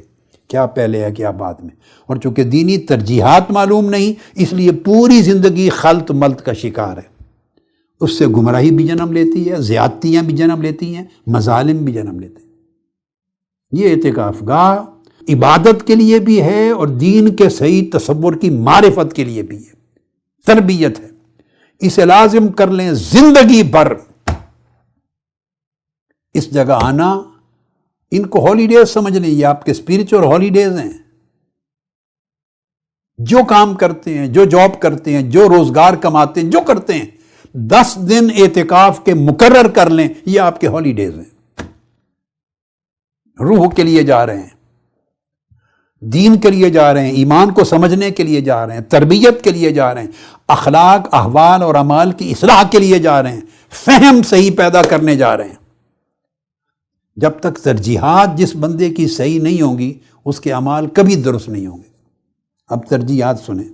کیا پہلے ہے کیا بعد میں، اور چونکہ دینی ترجیحات معلوم نہیں، اس لیے پوری زندگی خلط ملط کا شکار ہے، اس سے گمراہی بھی جنم لیتی ہے، زیادتیاں بھی جنم لیتی ہیں، مظالم بھی جنم لیتے ہیں۔ یہ اعتکاف گاہ عبادت کے لیے بھی ہے اور دین کے صحیح تصور کی معرفت کے لیے بھی ہے، تربیت ہے، اسے لازم کر لیں زندگی بھر۔ اس جگہ آنا، ان کو ہالیڈیز سمجھ لیں، یہ آپ کے اسپریچول ہالیڈیز ہیں۔ جو کام کرتے ہیں، جو جاب کرتے ہیں، جو روزگار کماتے ہیں، جو کرتے ہیں، 10 دن اعتکاف کے مقرر کر لیں، یہ آپ کے ہالیڈیز ہیں۔ روح کے لیے جا رہے ہیں، دین کے لیے جا رہے ہیں، ایمان کو سمجھنے کے لیے جا رہے ہیں، تربیت کے لیے جا رہے ہیں، اخلاق، احوال اور اعمال کی اصلاح کے لیے جا رہے ہیں، فہم صحیح پیدا کرنے جا رہے ہیں۔ جب تک ترجیحات جس بندے کی صحیح نہیں ہوں گی، اس کے اعمال کبھی درست نہیں ہوں گے۔ اب ترجیحات سنیں۔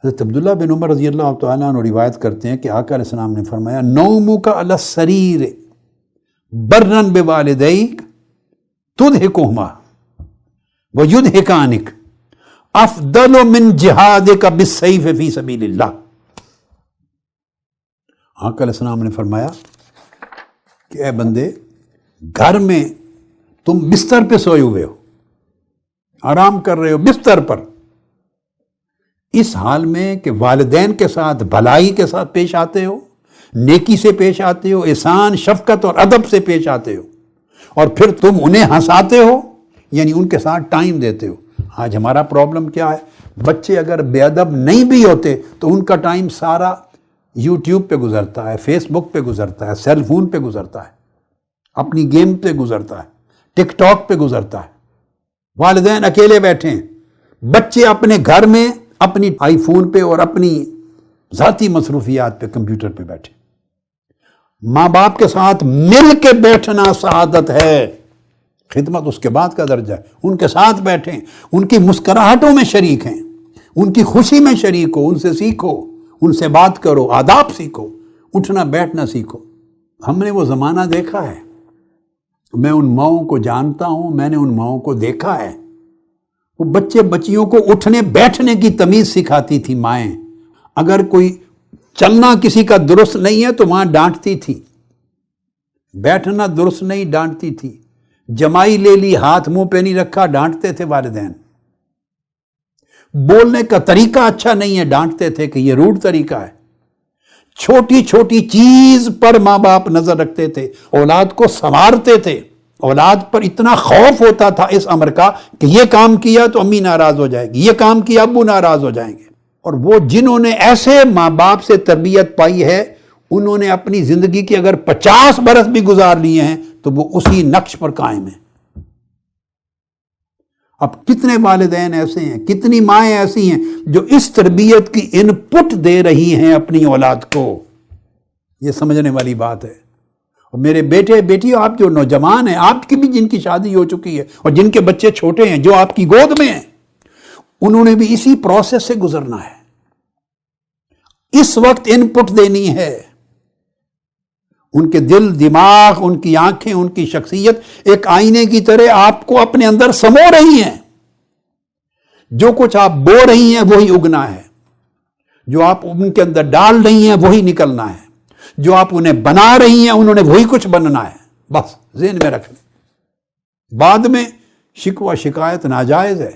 حضرت عبداللہ بن عمر رضی اللہ تعالیٰ عنہ روایت کرتے ہیں کہ آقا علیہ السلام نے فرمایا، نومک علی السریر برًا بوالدیک تضحکہما ویضحکانک افضل من جہادک بالسیف فی سبیل اللہ۔ آقا علیہ السلام نے فرمایا کہ اے بندے، گھر میں تم بستر پہ سوئے ہوئے ہو، آرام کر رہے ہو بستر پر، اس حال میں کہ والدین کے ساتھ بھلائی کے ساتھ پیش آتے ہو، نیکی سے پیش آتے ہو، احسان، شفقت اور ادب سے پیش آتے ہو، اور پھر تم انہیں ہنساتے ہو، یعنی ان کے ساتھ ٹائم دیتے ہو۔ آج ہمارا پرابلم کیا ہے؟ بچے اگر بے ادب نہیں بھی ہوتے تو ان کا ٹائم سارا یوٹیوب پہ گزرتا ہے، فیس بک پہ گزرتا ہے، سیل فون پہ گزرتا ہے، اپنی گیم پہ گزرتا ہے، ٹک ٹاک پہ گزرتا ہے۔ والدین اکیلے بیٹھے ہیں، بچے اپنے گھر میں اپنی آئی فون پہ اور اپنی ذاتی مصروفیات پہ، کمپیوٹر پہ بیٹھے۔ ماں باپ کے ساتھ مل کے بیٹھنا سعادت ہے، خدمت اس کے بعد کا درجہ ہے۔ ان کے ساتھ بیٹھیں، ان کی مسکراہٹوں میں شریک ہیں، ان کی خوشی میں شریک ہو، ان سے سیکھو، ان سے بات کرو، آداب سیکھو، اٹھنا بیٹھنا سیکھو۔ ہم نے وہ زمانہ دیکھا ہے، میں ان ماؤں کو جانتا ہوں، میں نے ان ماؤں کو دیکھا ہے، وہ بچے بچیوں کو اٹھنے بیٹھنے کی تمیز سکھاتی تھی مائیں۔ اگر کوئی چلنا کسی کا درست نہیں ہے تو ماں ڈانٹتی تھی، بیٹھنا درست نہیں ڈانٹتی تھی، جمائی لے لی ہاتھ منہ پہ نہیں رکھا ڈانٹتے تھے والدین، بولنے کا طریقہ اچھا نہیں ہے ڈانٹتے تھے کہ یہ روڈ طریقہ ہے۔ چھوٹی چھوٹی چیز پر ماں باپ نظر رکھتے تھے، اولاد کو سنوارتے تھے، اولاد پر اتنا خوف ہوتا تھا اس امر کا کہ یہ کام کیا تو امی ناراض ہو جائے گی، یہ کام کیا ابو ناراض ہو جائیں گے۔ اور وہ جنہوں نے ایسے ماں باپ سے تربیت پائی ہے، انہوں نے اپنی زندگی کے اگر 50 برس بھی گزار لیے ہیں تو وہ اسی نقش پر قائم ہیں۔ اب کتنے والدین ایسے ہیں، کتنی مائیں ایسی ہیں جو اس تربیت کی ان پٹ دے رہی ہیں اپنی اولاد کو۔ یہ سمجھنے والی بات ہے۔ اور میرے بیٹے بیٹی، آپ جو نوجوان ہیں، آپ کی بھی جن کی شادی ہو چکی ہے اور جن کے بچے چھوٹے ہیں جو آپ کی گود میں ہیں، انہوں نے بھی اسی پروسیس سے گزرنا ہے۔ اس وقت ان پٹ دینی ہے۔ ان کے دل، دماغ، ان کی آنکھیں، ان کی شخصیت ایک آئینے کی طرح آپ کو اپنے اندر سمو رہی ہیں۔ جو کچھ آپ بو رہی ہیں وہی اگنا ہے، جو آپ ان کے اندر ڈال رہی ہیں وہی نکلنا ہے، جو آپ انہیں بنا رہی ہیں انہوں نے وہی کچھ بننا ہے۔ بس ذہن میں رکھ لیں۔ بعد میں شکوہ شکایت ناجائز ہے،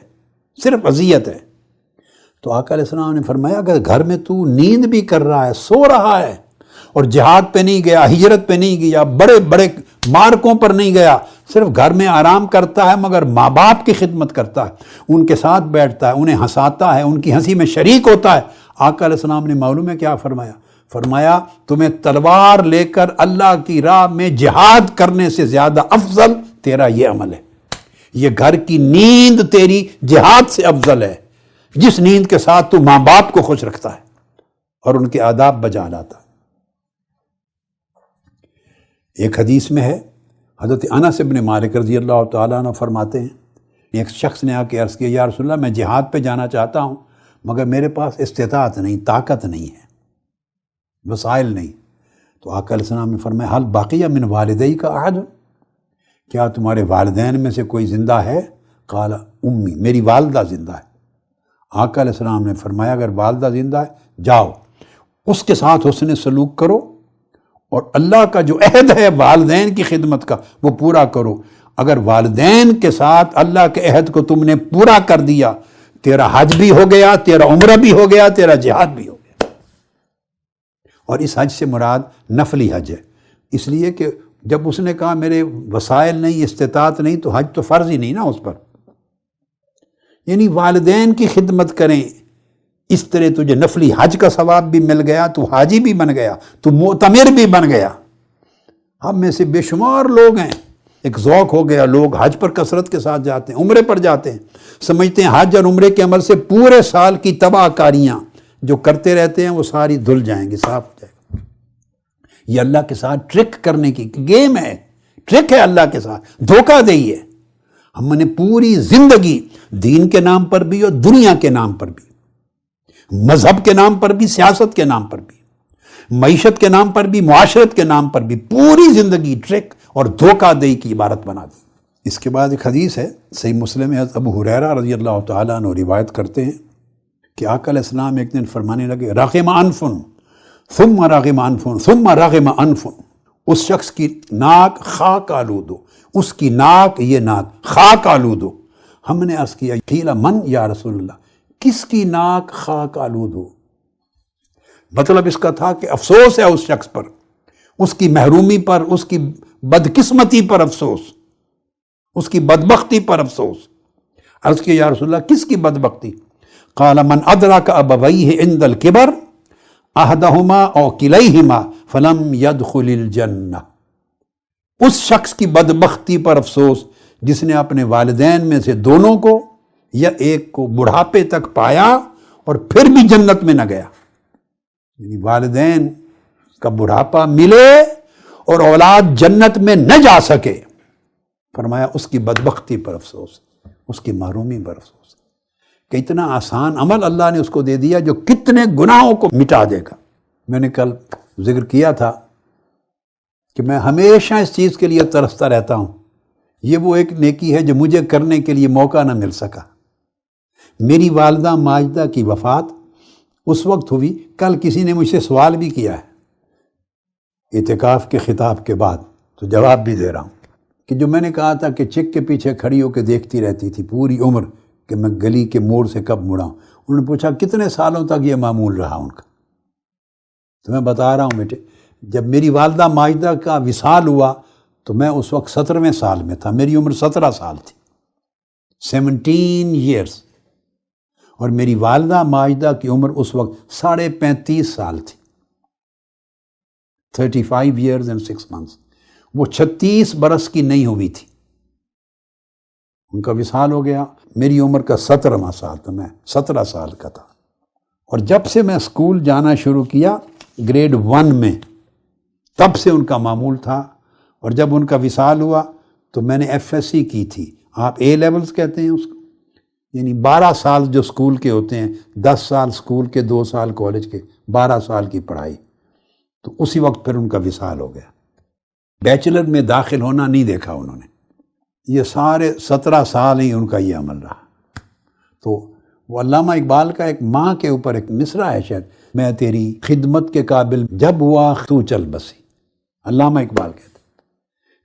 صرف اذیت ہے۔ تو آقا علیہ السلام نے فرمایا اگر گھر میں تو نیند بھی کر رہا ہے، سو رہا ہے، اور جہاد پہ نہیں گیا، ہجرت پہ نہیں گیا، بڑے بڑے مارکوں پر نہیں گیا، صرف گھر میں آرام کرتا ہے، مگر ماں باپ کی خدمت کرتا ہے، ان کے ساتھ بیٹھتا ہے، انہیں ہنساتا ہے، ان کی ہنسی میں شریک ہوتا ہے، آقا علیہ السلام نے معلوم ہے کیا فرمایا؟ فرمایا تمہیں تلوار لے کر اللہ کی راہ میں جہاد کرنے سے زیادہ افضل تیرا یہ عمل ہے۔ یہ گھر کی نیند تیری جہاد سے افضل ہے، جس نیند کے ساتھ تو ماں باپ کو خوش رکھتا ہے اور ان کے آداب بجا لاتا ہے۔ ایک حدیث میں ہے، حضرت انس بن مالک رضی اللہ تعالیٰ عنہ فرماتے ہیں، ایک شخص نے آ کے عرض کیا، یا رسول اللہ میں جہاد پہ جانا چاہتا ہوں مگر میرے پاس استطاعت نہیں، طاقت نہیں ہے۔ وسائل نہیں. تو آقا علیہ السلام نے فرمایا حل باقیہ من والدی کا احد، کیا تمہارے والدین میں سے کوئی زندہ ہے؟ قال امی، میری والدہ زندہ ہے. آقا علیہ السلام نے فرمایا اگر والدہ زندہ ہے جاؤ اس کے ساتھ حسن سلوک کرو، اور اللہ کا جو عہد ہے والدین کی خدمت کا وہ پورا کرو. اگر والدین کے ساتھ اللہ کے عہد کو تم نے پورا کر دیا، تیرا حج بھی ہو گیا، تیرا عمرہ بھی ہو گیا، تیرا جہاد بھی ہو گیا. اور اس حج سے مراد نفلی حج ہے، اس لیے کہ جب اس نے کہا میرے وسائل نہیں، استطاعت نہیں، تو حج تو فرض ہی نہیں نا اس پر. یعنی والدین کی خدمت کریں، اس طرح تجھے نفلی حج کا ثواب بھی مل گیا، تو حاجی بھی بن گیا، تو معتمر بھی بن گیا. ہم میں سے بے شمار لوگ ہیں، ایک ذوق ہو گیا، لوگ حج پر کثرت کے ساتھ جاتے ہیں، عمرے پر جاتے ہیں، سمجھتے ہیں حج اور عمرے کے عمل سے پورے سال کی تباہ کاریاں جو کرتے رہتے ہیں وہ ساری دھل جائیں گی، صاف ہو جائے گا. یہ اللہ کے ساتھ ٹرک کرنے کی گیم ہے، ٹرک ہے اللہ کے ساتھ، دھوکہ دہی ہے. ہم نے پوری زندگی دین کے نام پر بھی اور دنیا کے نام پر بھی، مذہب کے نام پر بھی، سیاست کے نام پر بھی، معیشت کے نام پر بھی، معاشرت کے نام پر بھی، پوری زندگی ٹرک اور دھوکہ دہی کی عبارت بنا دی. اس کے بعد ایک حدیث ہے صحیح مسلم ہے، ابو ہریرہ رضی اللہ تعالیٰ عنہ روایت کرتے ہیں کہ آقا علیہ السلام ایک دن فرمانے لگے رغم انفن ثم رغم انفن ثم رغم انفن، اس شخص کی ناک خاک آلود ہو، اس کی ناک، یہ ناک خاک آلود ہو. ہم نے عرض کیا قیل من یا رسول اللہ، کس کی ناک خاک آلود ہو؟ مطلب اس کا تھا کہ افسوس ہے اس شخص پر، اس کی محرومی پر، اس کی بدقسمتی پر افسوس، اس کی بدبختی پر افسوس. عرض کیا یا رسول اللہ کس کی بدبختی؟ قال من ادرک ابویہ عند الکبر احدہما او کلیہما فلم یدخل الجنہ، اس شخص کی بدبختی پر افسوس جس نے اپنے والدین میں سے دونوں کو یا ایک کو بڑھاپے تک پایا اور پھر بھی جنت میں نہ گیا. یعنی والدین کا بڑھاپا ملے اور اولاد جنت میں نہ جا سکے، فرمایا اس کی بدبختی پر افسوس، اس کی محرومی پر افسوس. کہ اتنا آسان عمل اللہ نے اس کو دے دیا جو کتنے گناہوں کو مٹا دے گا. میں نے کل ذکر کیا تھا کہ میں ہمیشہ اس چیز کے لیے ترستا رہتا ہوں. یہ وہ ایک نیکی ہے جو مجھے کرنے کے لیے موقع نہ مل سکا. میری والدہ ماجدہ کی وفات اس وقت ہوئی، کل کسی نے مجھ سے سوال بھی کیا ہے اعتکاف کے خطاب کے بعد، تو جواب بھی دے رہا ہوں کہ جو میں نے کہا تھا کہ چک کے پیچھے کھڑی ہو کے دیکھتی رہتی تھی پوری عمر کہ میں گلی کے موڑ سے کب مڑا ہوں. انہوں نے پوچھا کتنے سالوں تک یہ معمول رہا ان کا؟ تو میں بتا رہا ہوں بیٹے، جب میری والدہ ماجدہ کا وصال ہوا تو میں اس وقت 17ویں سال میں تھا، میری عمر 17 سال تھی، 17 ایئرس، اور میری والدہ ماجدہ کی عمر اس وقت 35.5 سال تھی، 35 ایئرز اینڈ 6 منتھس. وہ 36 برس کی نہیں ہوئی تھی، ان کا وصال ہو گیا. میری عمر کا 17واں سال تھا، میں 17 سال کا تھا. اور جب سے میں اسکول جانا شروع کیا گریڈ 1 میں، تب سے ان کا معمول تھا. اور جب ان کا وصال ہوا تو میں نے FSC کی تھی، آپ اے لیولز کہتے ہیں اس کو، یعنی 12 سال جو اسکول کے ہوتے ہیں، 10 سال اسکول کے، 2 سال کالج کے، 12 سال کی پڑھائی. تو اسی وقت پھر ان کا وصال ہو گیا. بیچلر میں داخل ہونا نہیں دیکھا انہوں نے. یہ سارے 17 سال ہی ان کا یہ عمل رہا. تو وہ علامہ اقبال کا ایک ماں کے اوپر ایک مصرع ہے شاید، میں تیری خدمت کے قابل جب ہوا تو چل بسی. علامہ اقبال کہتے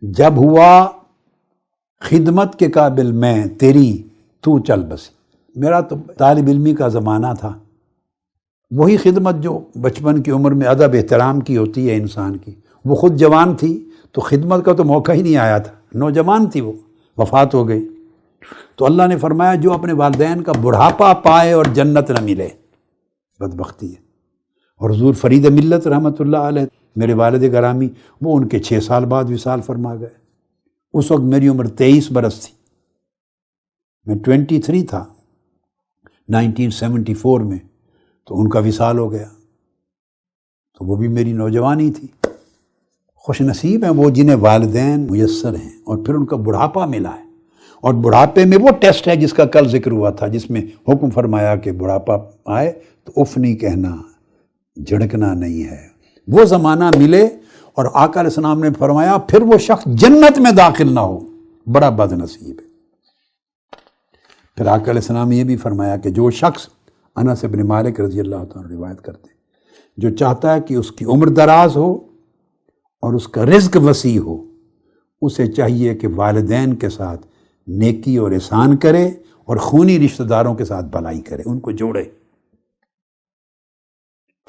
جب ہوا خدمت کے قابل میں تیری تو چل بسی. میرا تو طالب علمی کا زمانہ تھا، وہی خدمت جو بچپن کی عمر میں ادب احترام کی ہوتی ہے انسان کی. وہ خود جوان تھی تو خدمت کا تو موقع ہی نہیں آیا تھا، نوجوان تھی، وہ وفات ہو گئی. تو اللہ نے فرمایا جو اپنے والدین کا بڑھاپا پائے اور جنت نہ ملے بدبختی ہے. اور حضور فرید ملت رحمۃ اللہ علیہ میرے والد گرامی، وہ ان کے 6 سال بعد وصال فرما گئے. اس وقت میری عمر 23 برس تھی، میں 23 تھا 1974 میں، تو ان کا وصال ہو گیا. تو وہ بھی میری نوجوانی تھی. خوش نصیب ہیں وہ جنہیں والدین میسر ہیں اور پھر ان کا بڑھاپا ملا ہے. اور بڑھاپے میں وہ ٹیسٹ ہے جس کا کل ذکر ہوا تھا، جس میں حکم فرمایا کہ بڑھاپا آئے تو اف نہیں کہنا، جھڑکنا نہیں ہے، وہ زمانہ ملے اور آقا علیہ السلام نے فرمایا پھر وہ شخص جنت میں داخل نہ ہو، بڑا بد نصیب ہے۔ پھر آقا علیہ السلام نے یہ بھی فرمایا کہ جو شخص، انس بن مالک رضی اللہ تعالیٰ روایت کرتے ہیں، جو چاہتا ہے کہ اس کی عمر دراز ہو اور اس کا رزق وسیع ہو، اسے چاہیے کہ والدین کے ساتھ نیکی اور احسان کرے اور خونی رشتہ داروں کے ساتھ بھلائی کرے، ان کو جوڑے۔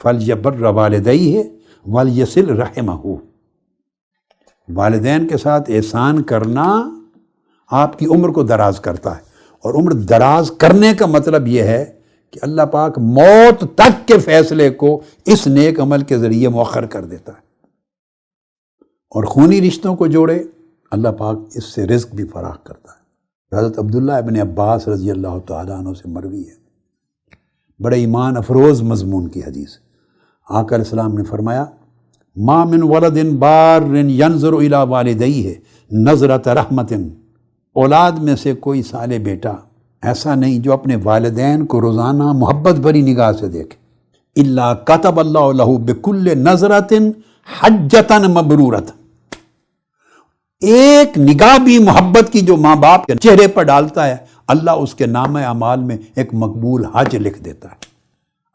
فَلْيَبَرَّ وَالِدَيْهِ وَلْيَصِلْ رَحِمَهُ، والدین کے ساتھ احسان کرنا آپ کی عمر کو دراز کرتا ہے، اور عمر دراز کرنے کا مطلب یہ ہے کہ اللہ پاک موت تک کے فیصلے کو اس نیک عمل کے ذریعے مؤخر کر دیتا ہے، اور خونی رشتوں کو جوڑے، اللہ پاک اس سے رزق بھی فراخ کرتا ہے۔ حضرت عبداللہ ابن عباس رضی اللہ تعالیٰ عنہ سے مروی ہے، بڑے ایمان افروز مضمون کی حدیث۔ آقا علیہ السلام نے فرمایا ما من ولد بار ینظر الی والدیہ نظرۃ رحمت، اولاد میں سے کوئی صالح بیٹا ایسا نہیں جو اپنے والدین کو روزانہ محبت بھری نگاہ سے دیکھے، الا کتب اللہ لہ بکل نظرۃ حجۃ مبرورۃ، ایک نگاہ بھی محبت کی جو ماں باپ کے چہرے پر ڈالتا ہے، اللہ اس کے نامہ اعمال میں ایک مقبول حج لکھ دیتا ہے۔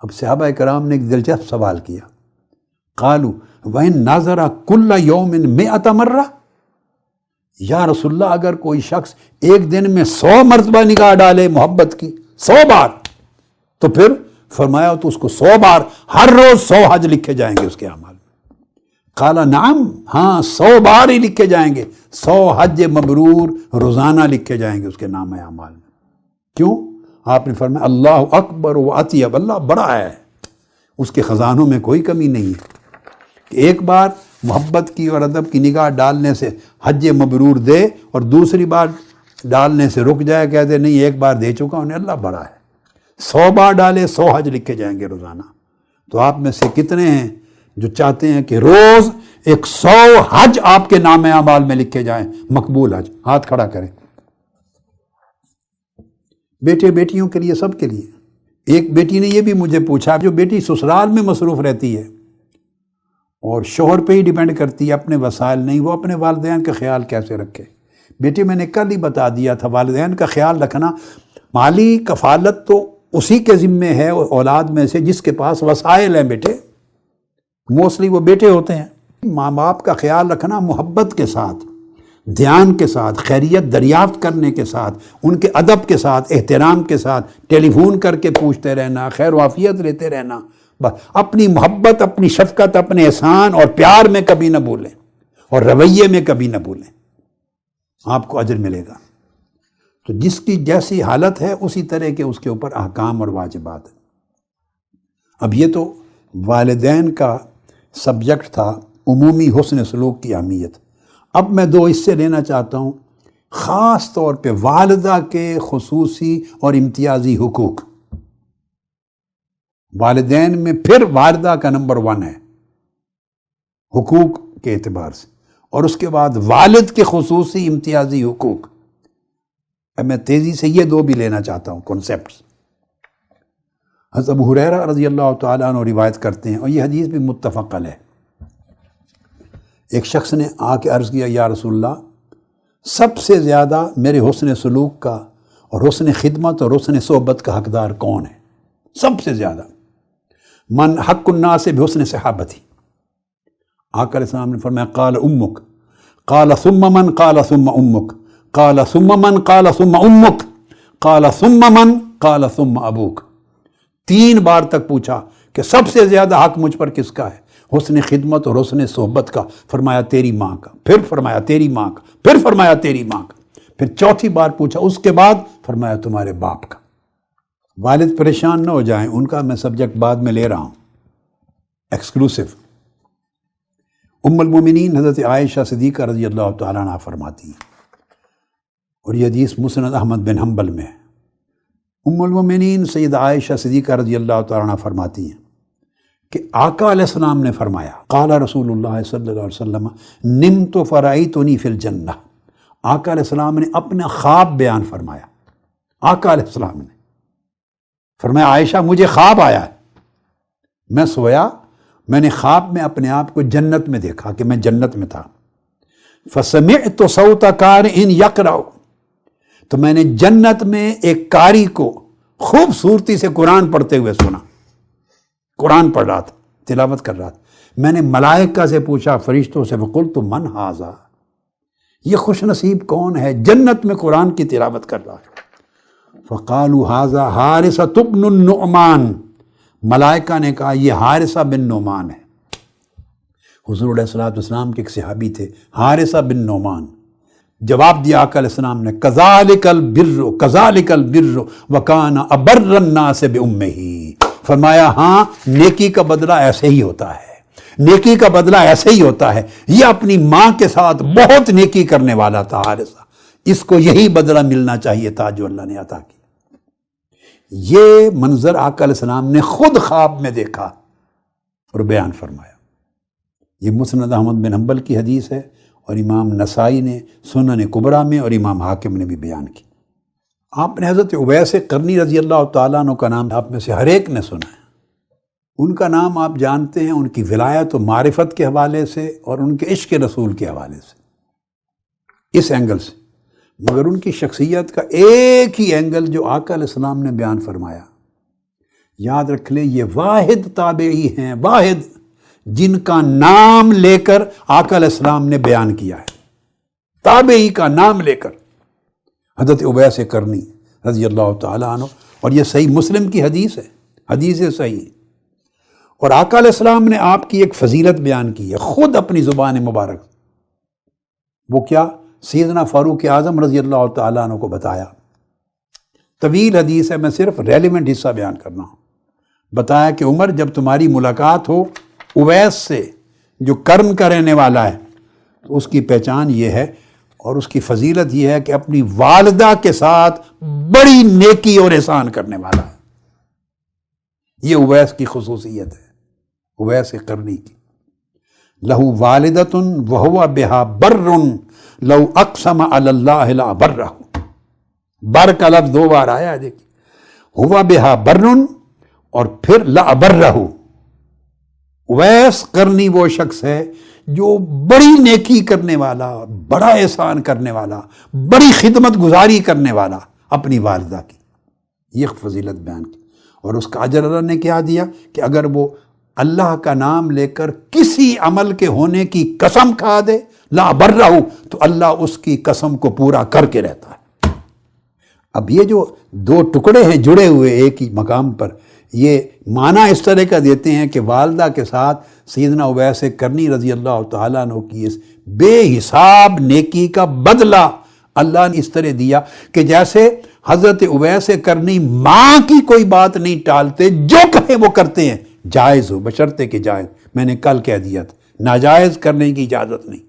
اب صحابہ کرام نے ایک دلچسپ سوال کیا، قالوا وَإِن نَظَرَ كُلَّ يَوْمٍ 100 مرہ، یا رسول اللہ اگر کوئی شخص ایک دن میں 100 مرتبہ نگاہ ڈالے محبت کی، 100 بار، تو پھر فرمایا تو اس کو 100 بار ہر روز 100 حج لکھے جائیں گے اس کے اعمال میں۔ قال نعم، ہاں 100 بار ہی لکھے جائیں گے، 100 حج مبرور روزانہ لکھے جائیں گے اس کے نام اعمال میں۔ کیوں؟ آپ نے فرمایا اللہ اکبر و اطیب، اللہ بڑا ہے، اس کے خزانوں میں کوئی کمی نہیں ہے کہ ایک بار محبت کی اور ادب کی نگاہ ڈالنے سے حج مبرور دے اور دوسری بار ڈالنے سے رک جائے، کہتے نہیں ایک بار دے چکا انہیں، اللہ بڑا ہے۔ 100 بار ڈالے 100 حج لکھے جائیں گے روزانہ۔ تو آپ میں سے کتنے ہیں جو چاہتے ہیں کہ روز 100 حج آپ کے نام اعمال میں لکھے جائیں، مقبول حج؟ ہاتھ کھڑا کریں۔ بیٹے بیٹیوں کے لیے، سب کے لیے۔ ایک بیٹی نے یہ بھی مجھے پوچھا، جو بیٹی سسرال میں مصروف رہتی ہے اور شوہر پہ ہی ڈیپینڈ کرتی ہے، اپنے وسائل نہیں، وہ اپنے والدین کا خیال کیسے رکھے؟ بیٹی میں نے کل ہی بتا دیا تھا، والدین کا خیال رکھنا، مالی کفالت تو اسی کے ذمے ہے اولاد میں سے جس کے پاس وسائل ہیں۔ بیٹے موسٹلی وہ بیٹے ہوتے ہیں۔ ماں باپ کا خیال رکھنا محبت کے ساتھ، دھیان کے ساتھ، خیریت دریافت کرنے کے ساتھ، ان کے ادب کے ساتھ، احترام کے ساتھ، ٹیلی فون کر کے پوچھتے رہنا، خیر و عافیت لیتے رہنا، اپنی محبت، اپنی شفقت، اپنے احسان اور پیار میں کبھی نہ بھولیں اور رویے میں کبھی نہ بھولیں، آپ کو اجر ملے گا۔ تو جس کی جیسی حالت ہے اسی طرح کے اس کے اوپر احکام اور واجبات ہیں۔ اب یہ تو والدین کا سبجیکٹ تھا، عمومی حسن سلوک کی اہمیت۔ اب میں 2 حصے لینا چاہتا ہوں، خاص طور پہ والدہ کے خصوصی اور امتیازی حقوق۔ والدین میں پھر والدہ کا نمبر 1 ہے حقوق کے اعتبار سے، اور اس کے بعد والد کے خصوصی امتیازی حقوق۔ اب میں تیزی سے یہ 2 بھی لینا چاہتا ہوں کنسیپٹس۔ حضرت ابو ہریرہ رضی اللہ تعالیٰ عنہ روایت کرتے ہیں، اور یہ حدیث بھی متفق علیہ ہے۔ ایک شخص نے آ کے عرض کیا، یا رسول اللہ، سب سے زیادہ میرے حسن سلوک کا اور حسن خدمت اور حسن صحبت کا حقدار کون ہے؟ سب سے زیادہ۔ من حق الناس بحسن صحابتی، آقا علیہ السلام نے فرمایا قال امک، قال ثم من، قال ثم امک، قال ثم من، قال ثم امک، قال ثم من، قال ثم ابوک۔ 3 بار تک پوچھا کہ سب سے زیادہ حق مجھ پر کس کا ہے؟ حسن خدمت اور حسن صحبت کا۔ فرمایا تیری ماں کا، پھر فرمایا تیری ماں کا، پھر فرمایا تیری ماں کا، پھر 4تھی بار پوچھا اس کے بعد فرمایا تمہارے باپ کا۔ والد پریشان نہ ہو جائیں، ان کا میں سبجیکٹ بعد میں لے رہا ہوں ایکسکلوسیو۔ ام المومنین حضرت عائشہ صدیقہ رضی اللہ تعالیٰ عنہ فرماتی ہیں، اور یہ حدیث مسند احمد بن حنبل میں ہے۔ ام المومنین سید عائشہ صدیقہ رضی اللہ تعالیٰ عنہ فرماتی ہیں کہ آقا علیہ السلام نے فرمایا، قال رسول اللہ صلی اللہ علیہ وسلم نمت فرأیتنی فی الجنہ۔ آقا علیہ السلام نے اپنا خواب بیان فرمایا۔ آقا علیہ السلام نے فرمایا، عائشہ مجھے خواب آیا ہے، میں سویا، میں نے خواب میں اپنے آپ کو جنت میں دیکھا کہ میں جنت میں تھا. فسمعت صوت قارئ یقرأ، تو میں نے جنت میں ایک قاری کو خوبصورتی سے قرآن پڑھتے ہوئے سنا. قرآن پڑھ رہا تھا، تلاوت کر رہا تھا. میں نے ملائکہ سے پوچھا، فرشتوں سے، فقلت من ھذا، یہ خوش نصیب کون ہے جنت میں قرآن کی تلاوت کر رہا ہے؟ فقالوا ھذا حارثۃ بن النعمان، ملائکہ نے کہا یہ حارثہ بن نعمان ہے. حضور علیہ الصلوۃ والسلام کے ایک صحابی تھے حارثہ بن نعمان. جواب دیا آقا علیہ السلام نے، کذالک البر کذالک البر وکان ابر الناس بامہ، فرمایا ہاں نیکی کا بدلہ ایسے ہی ہوتا ہے، نیکی کا بدلہ ایسے ہی ہوتا ہے. یہ اپنی ماں کے ساتھ بہت نیکی کرنے والا تھا حارثہ، اس کو یہی بدلہ ملنا چاہیے تھا جو اللہ نے عطا کیا. یہ منظر آقا علیہ السلام نے خود خواب میں دیکھا اور بیان فرمایا. یہ مسند احمد بن حنبل کی حدیث ہے، اور امام نسائی نے سنن کبریٰ میں، اور امام حاکم نے بھی بیان کی. آپ نے حضرت اویس قرنی رضی اللہ تعالیٰ عنہ کا نام آپ میں سے ہر ایک نے سنا ہے. ان کا نام آپ جانتے ہیں ان کی ولایت و معرفت کے حوالے سے اور ان کے عشق رسول کے حوالے سے، اس اینگل سے. مگر ان کی شخصیت کا ایک ہی اینگل جو آقا علیہ السلام نے بیان فرمایا، یاد رکھ لیں یہ واحد تابعی ہیں، واحد جن کا نام لے کر آقا علیہ السلام نے بیان کیا ہے. تابعی کا نام لے کر حضرت اویس قرنی رضی اللہ تعالیٰ عنہ، اور یہ صحیح مسلم کی حدیث ہے، حدیث صحیح. اور آقا علیہ السلام نے آپ کی ایک فضیلت بیان کی ہے خود اپنی زبان مبارک. وہ کیا؟ سیدنا فاروق اعظم رضی اللہ تعالیٰ عنہ کو بتایا. طویل حدیث ہے، میں صرف ریلیونٹ حصہ بیان کرنا ہوں. بتایا کہ عمر جب تمہاری ملاقات ہو اویس سے جو کرم کا رہنے والا ہے، تو اس کی پہچان یہ ہے اور اس کی فضیلت یہ ہے کہ اپنی والدہ کے ساتھ بڑی نیکی اور احسان کرنے والا ہے. یہ اویس کی خصوصیت ہے، اویس قرنی کی. لہو والدۃ وہو بہا بر لو اقسم علی اللہ لابرہ. بر کا لفظ 2 بار آیا ہے، دیکھیے، ہوا بہا بر اور پھر لابرہ. اویس قرنی وہ شخص ہے جو بڑی نیکی کرنے والا، بڑا احسان کرنے والا، بڑی خدمت گزاری کرنے والا اپنی والدہ کی. یہ فضیلت بیان کی. اور اس کا اجر اللہ نے کیا دیا کہ اگر وہ اللہ کا نام لے کر کسی عمل کے ہونے کی قسم کھا دے لا برہ، تو اللہ اس کی قسم کو پورا کر کے رہتا ہے. اب یہ جو 2 ٹکڑے ہیں جڑے ہوئے ایک ہی مقام پر، یہ معنی اس طرح کا دیتے ہیں کہ والدہ کے ساتھ سیدنا اویس قرنی رضی اللہ تعالیٰ عنہ کی اس بے حساب نیکی کا بدلہ اللہ نے اس طرح دیا کہ جیسے حضرت اویس قرنی ماں کی کوئی بات نہیں ٹالتے، جو کہیں وہ کرتے ہیں، جائز ہو، بشرطے کہ جائز. میں نے کل کہہ دیا تھا ناجائز کرنے کی اجازت نہیں.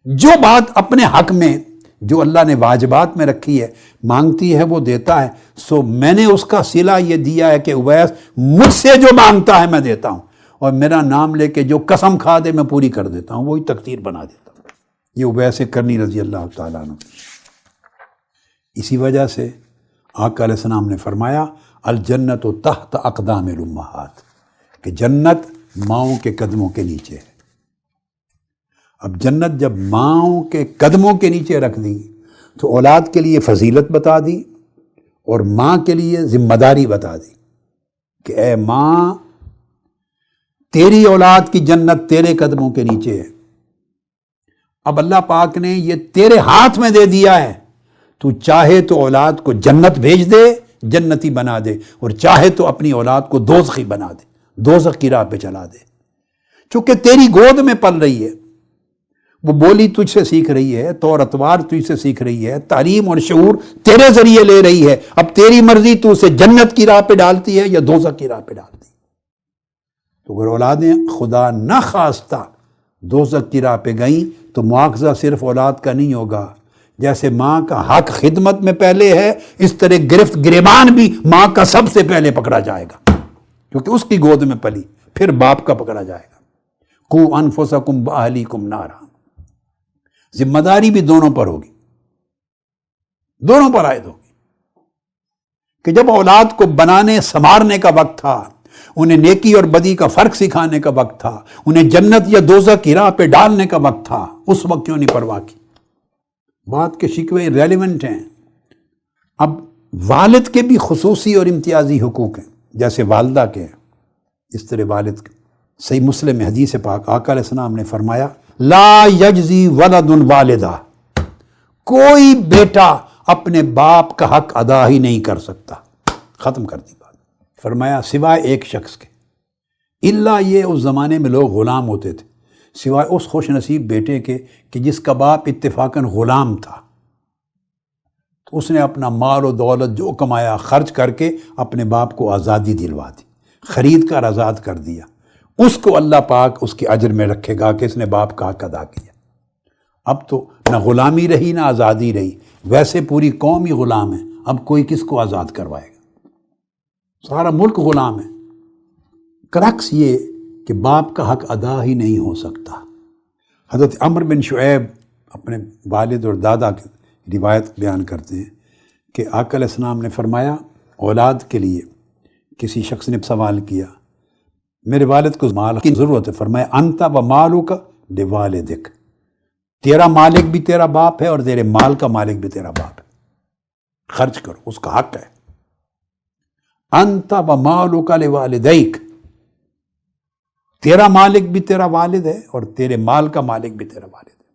جو بات اپنے حق میں جو اللہ نے واجبات میں رکھی ہے مانگتی ہے وہ دیتا ہے. سو میں نے اس کا صلہ یہ دیا ہے کہ اویس مجھ سے جو مانگتا ہے میں دیتا ہوں، اور میرا نام لے کے جو قسم کھا دے میں پوری کر دیتا ہوں، وہی تقدیر بنا دیتا ہوں. یہ اویس قرنی رضی اللہ تعالیٰ عنہ. اسی وجہ سے آقا علیہ السلام نے فرمایا الجنت تحت اقدام الامہات، کہ جنت ماؤں کے قدموں کے نیچے ہے. اب جنت جب ماؤں کے قدموں کے نیچے رکھ دی تو اولاد کے لیے فضیلت بتا دی اور ماں کے لیے ذمہ داری بتا دی کہ اے ماں تیری اولاد کی جنت تیرے قدموں کے نیچے ہے. اب اللہ پاک نے یہ تیرے ہاتھ میں دے دیا ہے، تو چاہے تو اولاد کو جنت بھیج دے، جنتی بنا دے، اور چاہے تو اپنی اولاد کو دوزخی بنا دے، دوزخ کی راہ پہ چلا دے. چونکہ تیری گود میں پل رہی ہے، وہ بولی تجھ سے سیکھ رہی ہے، طور اتوار تجھ سے سیکھ رہی ہے، تعلیم اور شعور تیرے ذریعے لے رہی ہے. اب تیری مرضی تو اسے جنت کی راہ پہ ڈالتی ہے یا دوزخ کی راہ پہ ڈالتی ہے. تو اگر اولادیں خدا نہ خواستہ دوزخ کی راہ پہ گئیں تو مواخذہ صرف اولاد کا نہیں ہوگا. جیسے ماں کا حق خدمت میں پہلے ہے، اس طرح گرفت گریبان بھی ماں کا سب سے پہلے پکڑا جائے گا، کیونکہ اس کی گود میں پلی. پھر باپ کا پکڑا جائے گا. قوا انفسکم واہلیکم نارا. ذمہ داری بھی دونوں پر ہوگی، دونوں پر عائد ہوگی. کہ جب اولاد کو بنانے سنوارنے کا وقت تھا انہیں نیکی اور بدی کا فرق سکھانے کا وقت تھا، انہیں جنت یا دوزخ کی راہ پہ ڈالنے کا وقت تھا، اس وقت کیوں نہیں پرواہ کی؟ بات کے شکوے ریلیونٹ ہیں۔ اب والد کے بھی خصوصی اور امتیازی حقوق ہیں، جیسے والدہ کے ہیں، اس طرح والد کے۔ صحیح مسلم میں حدیث پاک آقا علیہ السلام نے فرمایا لا یجزی ولد والدہ، کوئی بیٹا اپنے باپ کا حق ادا ہی نہیں کر سکتا، ختم کر دی بات۔ فرمایا سوائے ایک شخص کے، الا یہ اس زمانے میں لوگ غلام ہوتے تھے، سوائے اس خوش نصیب بیٹے کے کہ جس کا باپ اتفاقاً غلام تھا، تو اس نے اپنا مال و دولت جو کمایا خرچ کر کے اپنے باپ کو آزادی دلوا دی، خرید کر آزاد کر دیا، اس کو اللہ پاک اس کے اجر میں رکھے گا کہ اس نے باپ کا حق ادا کیا۔ اب تو نہ غلامی رہی نہ آزادی رہی، ویسے پوری قوم ہی غلام ہے، اب کوئی کس کو آزاد کروائے گا؟ سارا ملک غلام ہے۔ کرکس یہ کہ باپ کا حق ادا ہی نہیں ہو سکتا۔ حضرت عمرو بن شعیب اپنے والد اور دادا کی روایت بیان کرتے ہیں کہ آقا علیہ السلام نے فرمایا، اولاد کے لیے کسی شخص نے سوال کیا میرے والد کو مال کی ضرورت ہے، فرمایا انت و مالک لوالدک، تیرا مالک بھی تیرا باپ ہے اور تیرے مال کا مالک بھی تیرا باپ ہے، خرچ کرو، اس کا حق ہے۔ انت و مالک لوالدیک، تیرا مالک بھی تیرا والد ہے اور تیرے مال کا مالک بھی تیرا والد ہے۔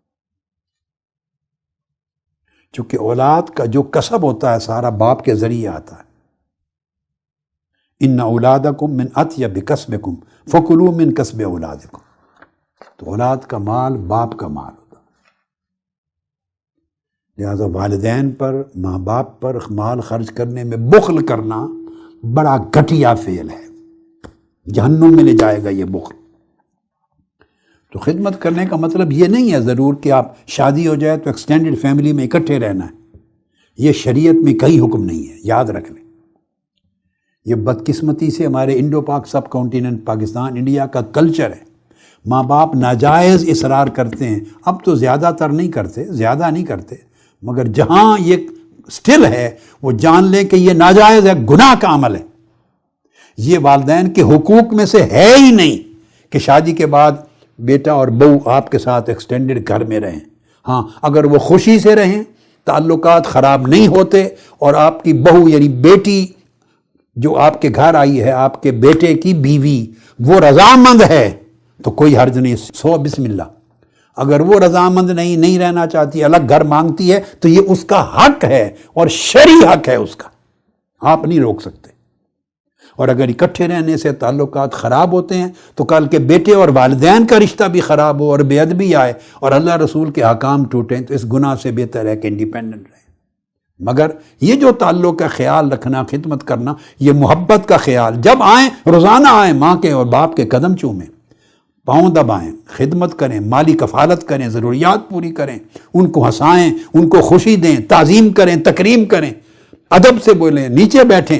چونکہ اولاد کا جو کسب ہوتا ہے سارا باپ کے ذریعے آتا ہے۔ ان اولادکم من اطیب کسبکم فکلوا من کسب اولادکم، تو اولاد کا مال باپ کا مال ہوتا ہے، لہذا والدین پر ماں باپ پر مال خرچ کرنے میں بخل کرنا بڑا گھٹیا فعل ہے، جہنم میں لے جائے گا یہ بخل۔ تو خدمت کرنے کا مطلب یہ نہیں ہے ضرور کہ آپ شادی ہو جائے تو ایکسٹینڈڈ فیملی میں اکٹھے رہنا ہے، یہ شریعت میں کئی حکم نہیں ہے، یاد رکھ لیں۔ یہ بدقسمتی سے ہمارے انڈو پاک سب کانٹیننٹ پاکستان انڈیا کا کلچر ہے، ماں باپ ناجائز اصرار کرتے ہیں، اب تو زیادہ تر نہیں کرتے، زیادہ نہیں کرتے، مگر جہاں یہ سٹل ہے وہ جان لیں کہ یہ ناجائز ہے، گناہ کا عمل ہے۔ یہ والدین کے حقوق میں سے ہے ہی نہیں کہ شادی کے بعد بیٹا اور بہو آپ کے ساتھ ایکسٹینڈڈ گھر میں رہیں۔ ہاں اگر وہ خوشی سے رہیں، تعلقات خراب نہیں ہوتے، اور آپ کی بہو یعنی بیٹی جو آپ کے گھر آئی ہے، آپ کے بیٹے کی بیوی، وہ رضامند ہے تو کوئی حرج نہیں، سو بسم اللہ۔ اگر وہ رضامند نہیں رہنا چاہتی، الگ گھر مانگتی ہے، تو یہ اس کا حق ہے اور شرعی حق ہے اس کا، آپ نہیں روک سکتے۔ اور اگر اکٹھے رہنے سے تعلقات خراب ہوتے ہیں تو کل کے بیٹے اور والدین کا رشتہ بھی خراب ہو اور بے ادبی آئے اور اللہ رسول کے احکام ٹوٹیں، تو اس گناہ سے بہتر ہے کہ انڈیپینڈنٹ رہیں۔ مگر یہ جو تعلق کا خیال رکھنا، خدمت کرنا، یہ محبت کا خیال، جب آئیں روزانہ آئیں، ماں کے اور باپ کے قدم چومیں، پاؤں دبائیں، خدمت کریں، مالی کفالت کریں، ضروریات پوری کریں، ان کو ہنسائیں، ان کو خوشی دیں، تعظیم کریں، تکریم کریں، ادب سے بولیں، نیچے بیٹھیں،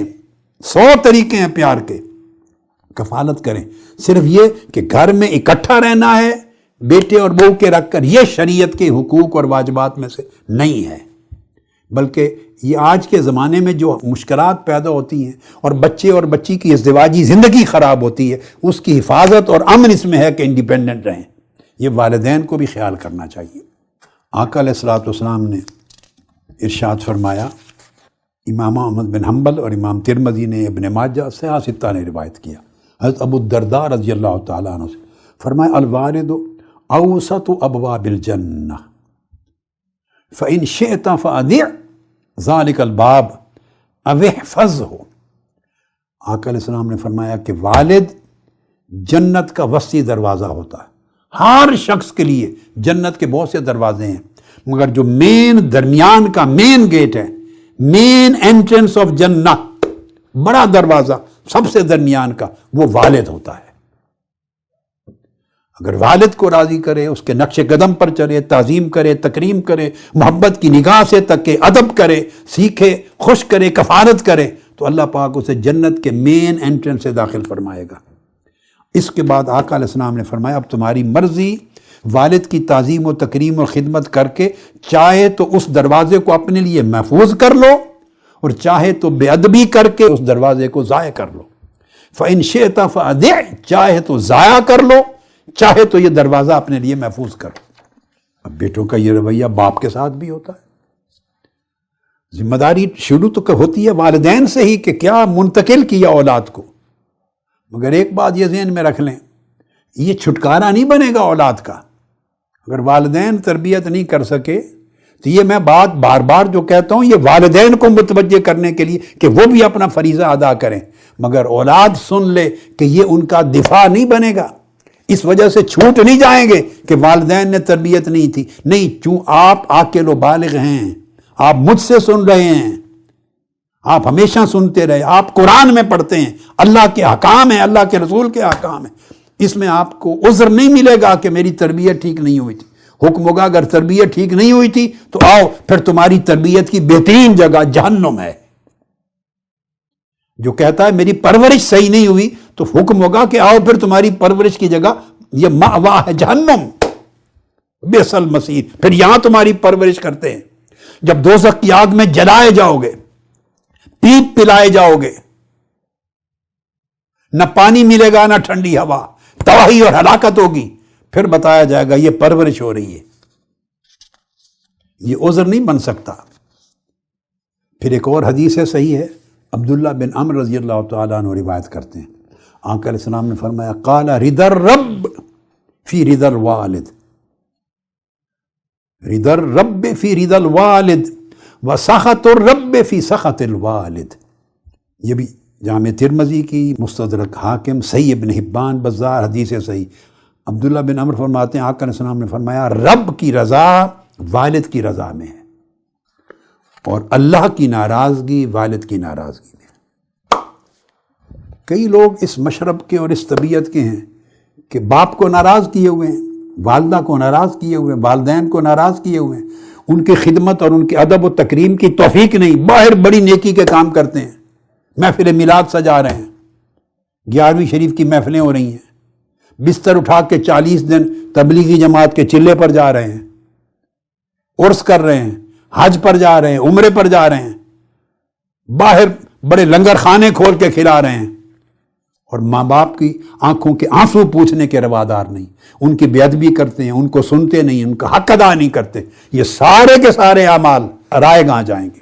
100 طریقے ہیں پیار کے، کفالت کریں۔ صرف یہ کہ گھر میں اکٹھا رہنا ہے بیٹے اور بہو کے رکھ کر، یہ شریعت کے حقوق اور واجبات میں سے نہیں ہے، بلکہ یہ آج کے زمانے میں جو مشکلات پیدا ہوتی ہیں اور بچے اور بچی کی ازدواجی زندگی خراب ہوتی ہے، اس کی حفاظت اور امن اس میں ہے کہ انڈیپینڈنٹ رہیں۔ یہ والدین کو بھی خیال کرنا چاہیے۔ آقا علیہ الصلوۃ والسلام نے ارشاد فرمایا، امام احمد بن حنبل اور امام ترمذی نے، ابن ماجہ، سیاہ ستہ نے روایت کیا، حضرت ابو الدرداء رضی اللہ تعالیٰ عنہ سے فرمایا، الوالد اوسط ابواب الجنہ فإن شئت فأدع ذلك الباب او احفظه۔ آقا علیہ السلام نے فرمایا کہ والد جنت کا وسیع دروازہ ہوتا ہے، ہر شخص کے لیے جنت کے بہت سے دروازے ہیں، مگر جو مین درمیان کا مین گیٹ ہے، مین انٹرنس آف جنہ، بڑا دروازہ سب سے درمیان کا، وہ والد ہوتا ہے۔ اگر والد کو راضی کرے، اس کے نقش قدم پر چلے، تعظیم کرے، تکریم کرے، محبت کی نگاہ سے تکے، ادب کرے، سیکھے، خوش کرے، کفالت کرے، تو اللہ پاک اسے جنت کے مین انٹرنس سے داخل فرمائے گا۔ اس کے بعد آقا علیہ السلام نے فرمایا، اب تمہاری مرضی، والد کی تعظیم و تکریم اور خدمت کر کے چاہے تو اس دروازے کو اپنے لیے محفوظ کر لو، اور چاہے تو بے ادبی کر کے اس دروازے کو ضائع کر لو۔ فَإِن شِئْتَ فَأَدِعْ، چاہے تو ضائع کر لو، چاہے تو یہ دروازہ اپنے لیے محفوظ کرو۔ اب بیٹوں کا یہ رویہ باپ کے ساتھ بھی ہوتا ہے۔ ذمہ داری شروع تو ہوتی ہے والدین سے ہی کہ کیا منتقل کیا اولاد کو، مگر ایک بات یہ ذہن میں رکھ لیں، یہ چھٹکارا نہیں بنے گا اولاد کا اگر والدین تربیت نہیں کر سکے۔ تو یہ میں بات بار بار جو کہتا ہوں، یہ والدین کو متوجہ کرنے کے لیے کہ وہ بھی اپنا فریضہ ادا کریں، مگر اولاد سن لے کہ یہ ان کا دفاع نہیں بنے گا، اس وجہ سے چھوٹ نہیں جائیں گے کہ والدین نے تربیت نہیں تھی۔ نہیں، چوں آپ عاقل و بالغ ہیں، آپ مجھ سے سن رہے ہیں، آپ ہمیشہ سنتے رہے، آپ قرآن میں پڑھتے ہیں، اللہ کے احکام ہیں، اللہ کے رسول کے احکام ہیں، اس میں آپ کو عذر نہیں ملے گا کہ میری تربیت ٹھیک نہیں ہوئی تھی۔ حکم ہوگا اگر تربیت ٹھیک نہیں ہوئی تھی تو آؤ، پھر تمہاری تربیت کی بہترین جگہ جہنم ہے۔ جو کہتا ہے میری پرورش صحیح نہیں ہوئی تو حکم ہوگا کہ آؤ، پھر تمہاری پرورش کی جگہ یہ مأوا ہے جہنم، بئس المصیر، پھر یہاں تمہاری پرورش کرتے ہیں۔ جب دوزخ کی آگ میں جلائے جاؤ گے، پیپ پلائے جاؤ گے، نہ پانی ملے گا نہ ٹھنڈی ہوا، تباہی اور ہلاکت ہوگی، پھر بتایا جائے گا یہ پرورش ہو رہی ہے، یہ عذر نہیں بن سکتا۔ پھر ایک اور حدیث ہے، صحیح ہے، عبداللہ بن عمرو رضی اللہ تعالیٰ عنہ روایت کرتے ہیں، آقا علیہ السلام نے فرمایا قال رضا الرب فی رضا الوالد، رضا الرب فی رضا الوالد وسخط الرب فی سخط الوالد۔ یہ بھی جامع ترمذی کی، مستدرک حاکم، صحیح ابن حبان، بزار، حدیث صحیح۔ عبداللہ بن عمر فرماتے ہیں آقا علیہ السلام نے فرمایا رب کی رضا والد کی رضا میں ہے، اور اللہ کی ناراضگی والد کی ناراضگی میں۔ کئی لوگ اس مشرب کے اور اس طبیعت کے ہیں کہ باپ کو ناراض کیے ہوئے ہیں، والدہ کو ناراض کیے ہوئے ہیں، والدین کو ناراض کیے ہوئے ہیں، ان کی خدمت اور ان کے ادب و تکریم کی توفیق نہیں، باہر بڑی نیکی کے کام کرتے ہیں، محفل میلاد سجا رہے ہیں، 11ویں شریف کی محفلیں ہو رہی ہیں، بستر اٹھا کے 40 دن تبلیغی جماعت کے چلے پر جا رہے ہیں، عرس کر رہے ہیں، حج پر جا رہے ہیں، عمرے پر جا رہے ہیں، باہر بڑے لنگر خانے کھول کے کھلا رہے ہیں، اور ماں باپ کی آنکھوں کے آنسو پوچھنے کے روادار نہیں، ان کی بے ادبی کرتے ہیں، ان کو سنتے نہیں، ان کا حق ادا نہیں کرتے۔ یہ سارے کے سارے اعمال رائے گاہ جائیں گے،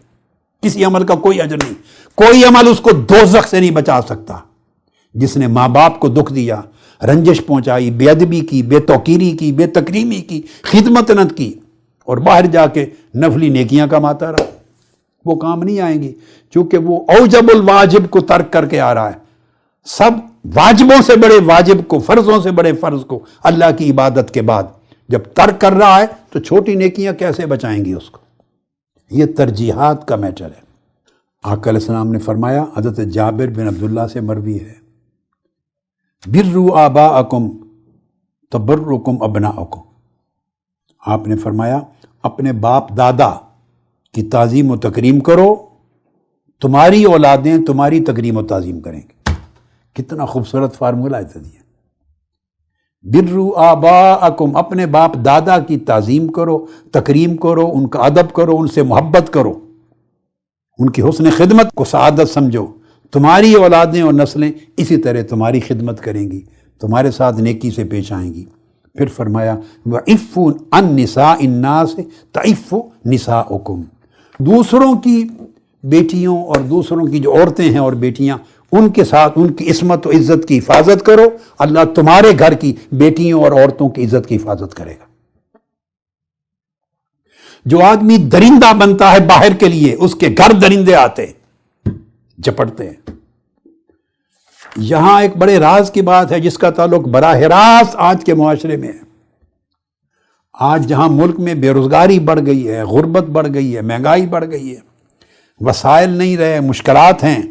کسی عمل کا کوئی اجر نہیں، کوئی عمل اس کو دوزخ سے نہیں بچا سکتا۔ جس نے ماں باپ کو دکھ دیا، رنجش پہنچائی، بے ادبی کی، بے توقیری کی، بے تکریمی کی، خدمت نہ کی، اور باہر جا کے نفلی نیکیاں کماتا رہا، وہ کام نہیں آئیں گی، چونکہ وہ اوجب الواجب کو ترک کر کے آ رہا ہے۔ سب واجبوں سے بڑے واجب کو، فرضوں سے بڑے فرض کو اللہ کی عبادت کے بعد جب ترک کر رہا ہے تو چھوٹی نیکیاں کیسے بچائیں گی اس کو؟ یہ ترجیحات کا میٹر ہے۔ آقا علیہ السلام نے فرمایا، حضرت جابر بن عبداللہ سے مروی ہے، بروا آباءکم تبرکم ابناءکم، آپ نے فرمایا اپنے باپ دادا کی تعظیم و تکریم کرو، تمہاری اولادیں تمہاری تکریم و تعظیم کریں گی۔ کتنا خوبصورت فارمولہ ہے یہ، بروا آباءکم، اپنے باپ دادا کی تعظیم کرو، تکریم کرو، ان کا ادب کرو، ان سے محبت کرو، ان کی حسن خدمت کو سعادت سمجھو، تمہاری اولادیں اور نسلیں اسی طرح تمہاری خدمت کریں گی، تمہارے ساتھ نیکی سے پیش آئیں گی۔ پھر فرمایا وَعِفُّ عَنْ نِسَاءِ النَّاسِ تَعِفُّ نِسَاؤُكُمْ، دوسروں کی بیٹیوں اور دوسروں کی جو عورتیں ہیں اور بیٹیاں، ان کے ساتھ ان کی عصمت و عزت کی حفاظت کرو، اللہ تمہارے گھر کی بیٹیوں اور عورتوں کی عزت کی حفاظت کرے گا۔ جو آدمی درندہ بنتا ہے باہر کے لیے، اس کے گھر درندے آتے جپٹتے ہیں۔ یہاں ایک بڑے راز کی بات ہے جس کا تعلق براہ راست آج کے معاشرے میں ہے۔ آج جہاں ملک میں بے روزگاری بڑھ گئی ہے، غربت بڑھ گئی ہے، مہنگائی بڑھ گئی ہے، وسائل نہیں رہے، مشکلات ہیں،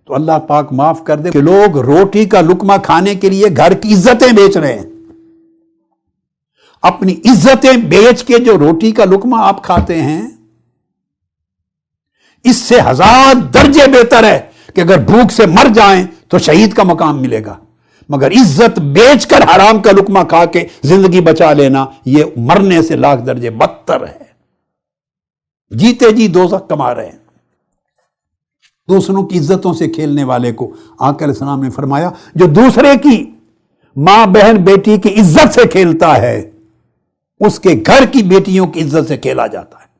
تو اللہ پاک معاف کر دے کہ لوگ روٹی کا لقمہ کھانے کے لیے گھر کی عزتیں بیچ رہے ہیں۔ اپنی عزتیں بیچ کے جو روٹی کا لقمہ آپ کھاتے ہیں، اس سے 1000 درجے بہتر ہے کہ اگر بھوک سے مر جائیں تو شہید کا مقام ملے گا، مگر عزت بیچ کر حرام کا لقمہ کھا کے زندگی بچا لینا، یہ مرنے سے 1,00,000 درجے بدتر ہے۔ جیتے جی دوزخ کما رہے ہیں۔ دوسروں کی عزتوں سے کھیلنے والے کو آقا علیہ السلام نے فرمایا جو دوسرے کی ماں بہن بیٹی کی عزت سے کھیلتا ہے اس کے گھر کی بیٹیوں کی عزت سے کھیلا جاتا ہے۔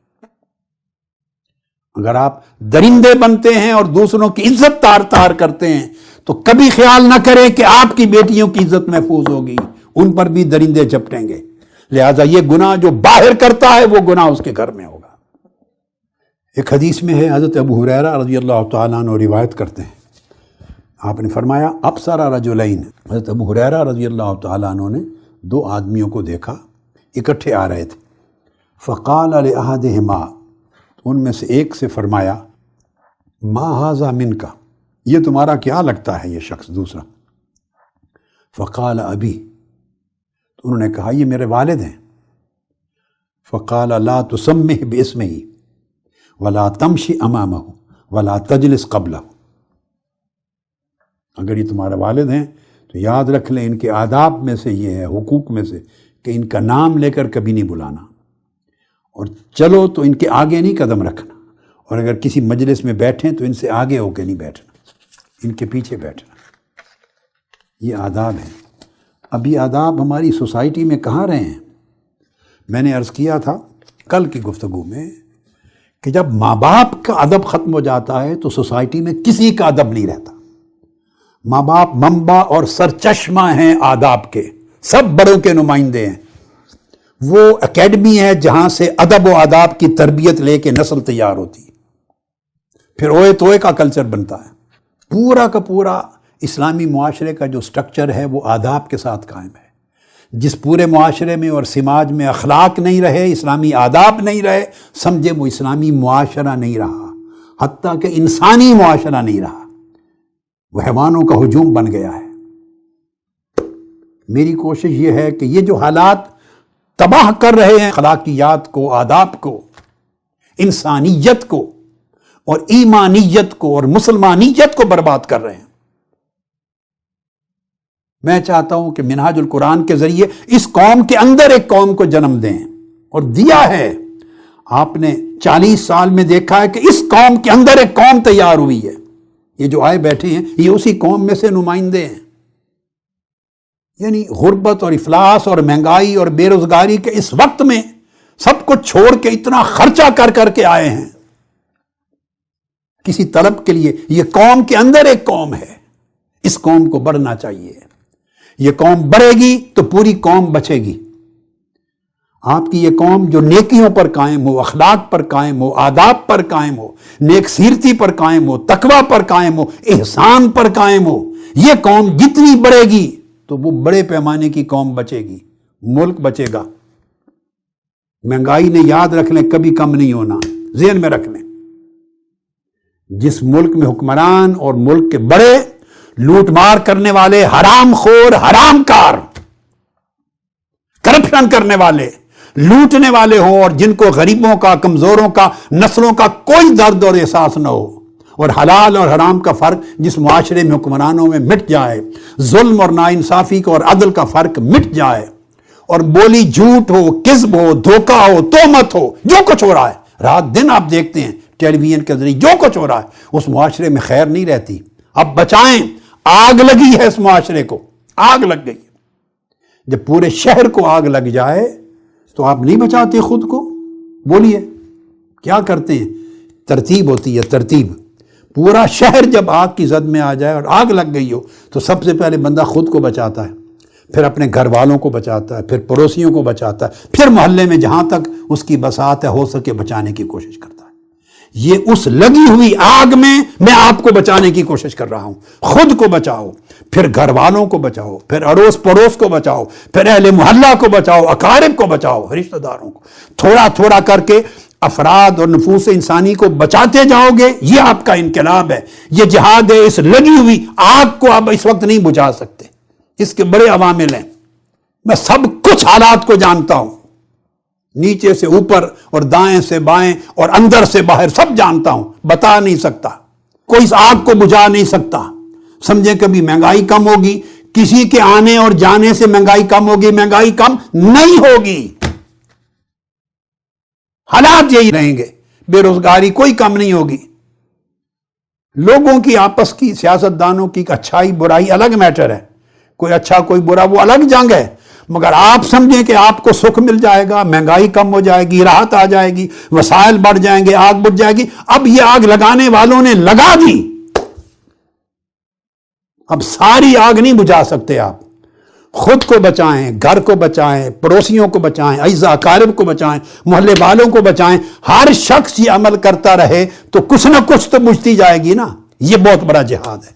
اگر آپ درندے بنتے ہیں اور دوسروں کی عزت تار تار کرتے ہیں تو کبھی خیال نہ کریں کہ آپ کی بیٹیوں کی عزت محفوظ ہوگی، ان پر بھی درندے جپٹیں گے۔ لہذا یہ گناہ جو باہر کرتا ہے وہ گناہ اس کے گھر میں ہوگا۔ ایک حدیث میں ہے، حضرت ابو ہریرہ رضی اللہ تعالیٰ عنہ روایت کرتے ہیں، آپ نے فرمایا ابصر رجلین، حضرت ابو ہریرہ رضی اللہ تعالیٰ عنہ نے دو آدمیوں کو دیکھا اکٹھے آ رہے تھے، فقال لأحدہما، ان میں سے ایک سے فرمایا ما ھذا منک، یہ تمہارا کیا لگتا ہے یہ شخص دوسرا؟ فقال ابی، تو انہوں نے کہا یہ میرے والد ہیں۔ فقال لا تسمہ باسمہ ولا تمشی امامہ ولا تجلس قبلہ، اگر یہ تمہارے والد ہیں تو یاد رکھ لیں ان کے آداب میں سے یہ ہے، حقوق میں سے، کہ ان کا نام لے کر کبھی نہیں بلانا، اور چلو تو ان کے آگے نہیں قدم رکھنا، اور اگر کسی مجلس میں بیٹھیں تو ان سے آگے ہو کے نہیں بیٹھنا، ان کے پیچھے بیٹھنا۔ یہ آداب ہیں۔ اب یہ آداب ہماری سوسائٹی میں کہاں رہے ہیں؟ میں نے عرض کیا تھا کل کی گفتگو میں کہ جب ماں باپ کا ادب ختم ہو جاتا ہے تو سوسائٹی میں کسی کا ادب نہیں رہتا۔ ماں باپ منبع اور سرچشمہ ہیں آداب کے، سب بڑوں کے نمائندے ہیں، وہ اکیڈمی ہے جہاں سے ادب و آداب کی تربیت لے کے نسل تیار ہوتی ہے، پھر اوئے توئے کا کلچر بنتا ہے۔ پورا کا پورا اسلامی معاشرے کا جو سٹرکچر ہے وہ آداب کے ساتھ قائم ہے۔ جس پورے معاشرے میں اور سماج میں اخلاق نہیں رہے، اسلامی آداب نہیں رہے، سمجھے وہ اسلامی معاشرہ نہیں رہا، حتیٰ کہ انسانی معاشرہ نہیں رہا، وہ حیوانوں کا ہجوم بن گیا ہے۔ میری کوشش یہ ہے کہ یہ جو حالات تباہ کر رہے ہیں اخلاقیات کو، آداب کو، انسانیت کو اور ایمانیت کو اور مسلمانیت کو برباد کر رہے ہیں، میں چاہتا ہوں کہ منہاج القرآن کے ذریعے اس قوم کے اندر ایک قوم کو جنم دیں، اور دیا ہے۔ آپ نے 40 سال میں دیکھا ہے کہ اس قوم کے اندر ایک قوم تیار ہوئی ہے۔ یہ جو آئے بیٹھے ہیں یہ اسی قوم میں سے نمائندے ہیں۔ یعنی غربت اور افلاس اور مہنگائی اور بے روزگاری کے اس وقت میں سب کچھ چھوڑ کے اتنا خرچہ کر کے آئے ہیں کسی طلب کے لیے۔ یہ قوم کے اندر ایک قوم ہے، اس قوم کو بڑھنا چاہیے۔ یہ قوم بڑھے گی تو پوری قوم بچے گی۔ آپ کی یہ قوم جو نیکیوں پر قائم ہو، اخلاق پر قائم ہو، آداب پر قائم ہو، نیک سیرتی پر قائم ہو، تقوی پر قائم ہو، احسان پر قائم ہو، یہ قوم جتنی بڑھے گی تو وہ بڑے پیمانے کی قوم بچے گی، ملک بچے گا۔ مہنگائی نے یاد رکھ لیں کبھی کم نہیں ہونا، ذہن میں رکھ لیں۔ جس ملک میں حکمران اور ملک کے بڑے لوٹ مار کرنے والے، حرام خور، حرام کار، کرپشن کرنے والے، لوٹنے والے ہوں، اور جن کو غریبوں کا، کمزوروں کا، نسلوں کا کوئی درد اور احساس نہ ہو، اور حلال اور حرام کا فرق جس معاشرے میں حکمرانوں میں مٹ جائے، ظلم اور ناانصافی کا اور عدل کا فرق مٹ جائے، اور بولی جھوٹ ہو، کذب ہو، دھوکہ ہو، تہمت ہو، جو کچھ ہو رہا ہے رات دن آپ دیکھتے ہیں ٹیلی ویژن کے ذریعے، جو کچھ ہو رہا ہے اس معاشرے میں خیر نہیں رہتی۔ اب بچائیں، آگ لگی ہے اس معاشرے کو، آگ لگ گئی۔ جب پورے شہر کو آگ لگ جائے تو آپ نہیں بچاتے خود کو؟ بولیے کیا کرتے ہیں؟ ترتیب ہوتی ہے، ترتیب۔ پورا شہر جب آگ کی زد میں آ جائے اور آگ لگ گئی ہو تو سب سے پہلے بندہ خود کو بچاتا ہے، پھر اپنے گھر والوں کو بچاتا ہے، پھر پڑوسیوں کو بچاتا ہے، پھر محلے میں جہاں تک اس کی بساط ہے ہو سکے بچانے کی کوشش کرتا ہے۔ یہ اس لگی ہوئی آگ میں آپ کو بچانے کی کوشش کر رہا ہوں۔ خود کو بچاؤ، پھر گھر والوں کو بچاؤ، پھر اڑوس پڑوس کو بچاؤ، پھر اہل محلہ کو بچاؤ، اقارب کو بچاؤ، رشتہ داروں کو۔ تھوڑا تھوڑا کر کے افراد اور نفوس انسانی کو بچاتے جاؤ گے، یہ آپ کا انقلاب ہے، یہ جہاد ہے۔ اس لگی ہوئی آگ کو آپ اس وقت نہیں بجھا سکتے، اس کے بڑے عوامل ہیں۔ میں سب کچھ حالات کو جانتا ہوں، نیچے سے اوپر اور دائیں سے بائیں اور اندر سے باہر سب جانتا ہوں، بتا نہیں سکتا، کوئی اس آگ کو بجھا نہیں سکتا۔ سمجھیں کبھی مہنگائی کم ہوگی، کسی کے آنے اور جانے سے مہنگائی کم ہوگی؟ مہنگائی کم نہیں ہوگی، حالات یہی رہیں گے۔ بے روزگاری کوئی کم نہیں ہوگی، لوگوں کی آپس کی سیاستدانوں کی اچھائی برائی الگ میٹر ہے، کوئی اچھا کوئی برا وہ الگ جنگ ہے، مگر آپ سمجھیں کہ آپ کو سکھ مل جائے گا، مہنگائی کم ہو جائے گی، راحت آ جائے گی، وسائل بڑھ جائیں گے، آگ بجھ جائے گی۔ اب یہ آگ لگانے والوں نے لگا دی، اب ساری آگ نہیں بجھا سکتے آپ۔ خود کو بچائیں، گھر کو بچائیں، پڑوسیوں کو بچائیں، اعزاء اقارب کو بچائیں، محلے والوں کو بچائیں۔ ہر شخص یہ عمل کرتا رہے تو کچھ نہ کچھ تو بجھتی جائے گی نا۔ یہ بہت بڑا جہاد ہے۔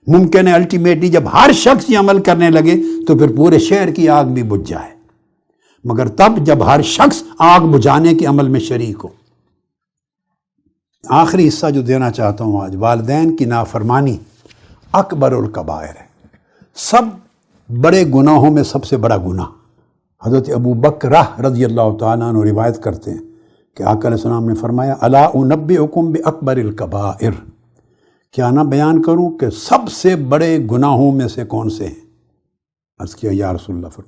ممکن ہے الٹیمیٹلی جب ہر شخص یہ عمل کرنے لگے تو پھر پورے شہر کی آگ بھی بجھ جائے، مگر تب جب ہر شخص آگ بجھانے کے عمل میں شریک ہو۔ آخری حصہ جو دینا چاہتا ہوں آج، والدین کی نافرمانی اکبر الکبائر ہے، سب بڑے گناہوں میں سب سے بڑا گناہ۔ حضرت ابو بکرہ رضی اللہ تعالیٰ عنہ روایت کرتے ہیں کہ آقا علیہ السلام نے فرمایا الا انبئکم باکبر الکبائر، کیا نہ بیان کروں کہ سب سے بڑے گناہوں میں سے کون سے ہیں؟ عرض کیا یا رسول اللہ،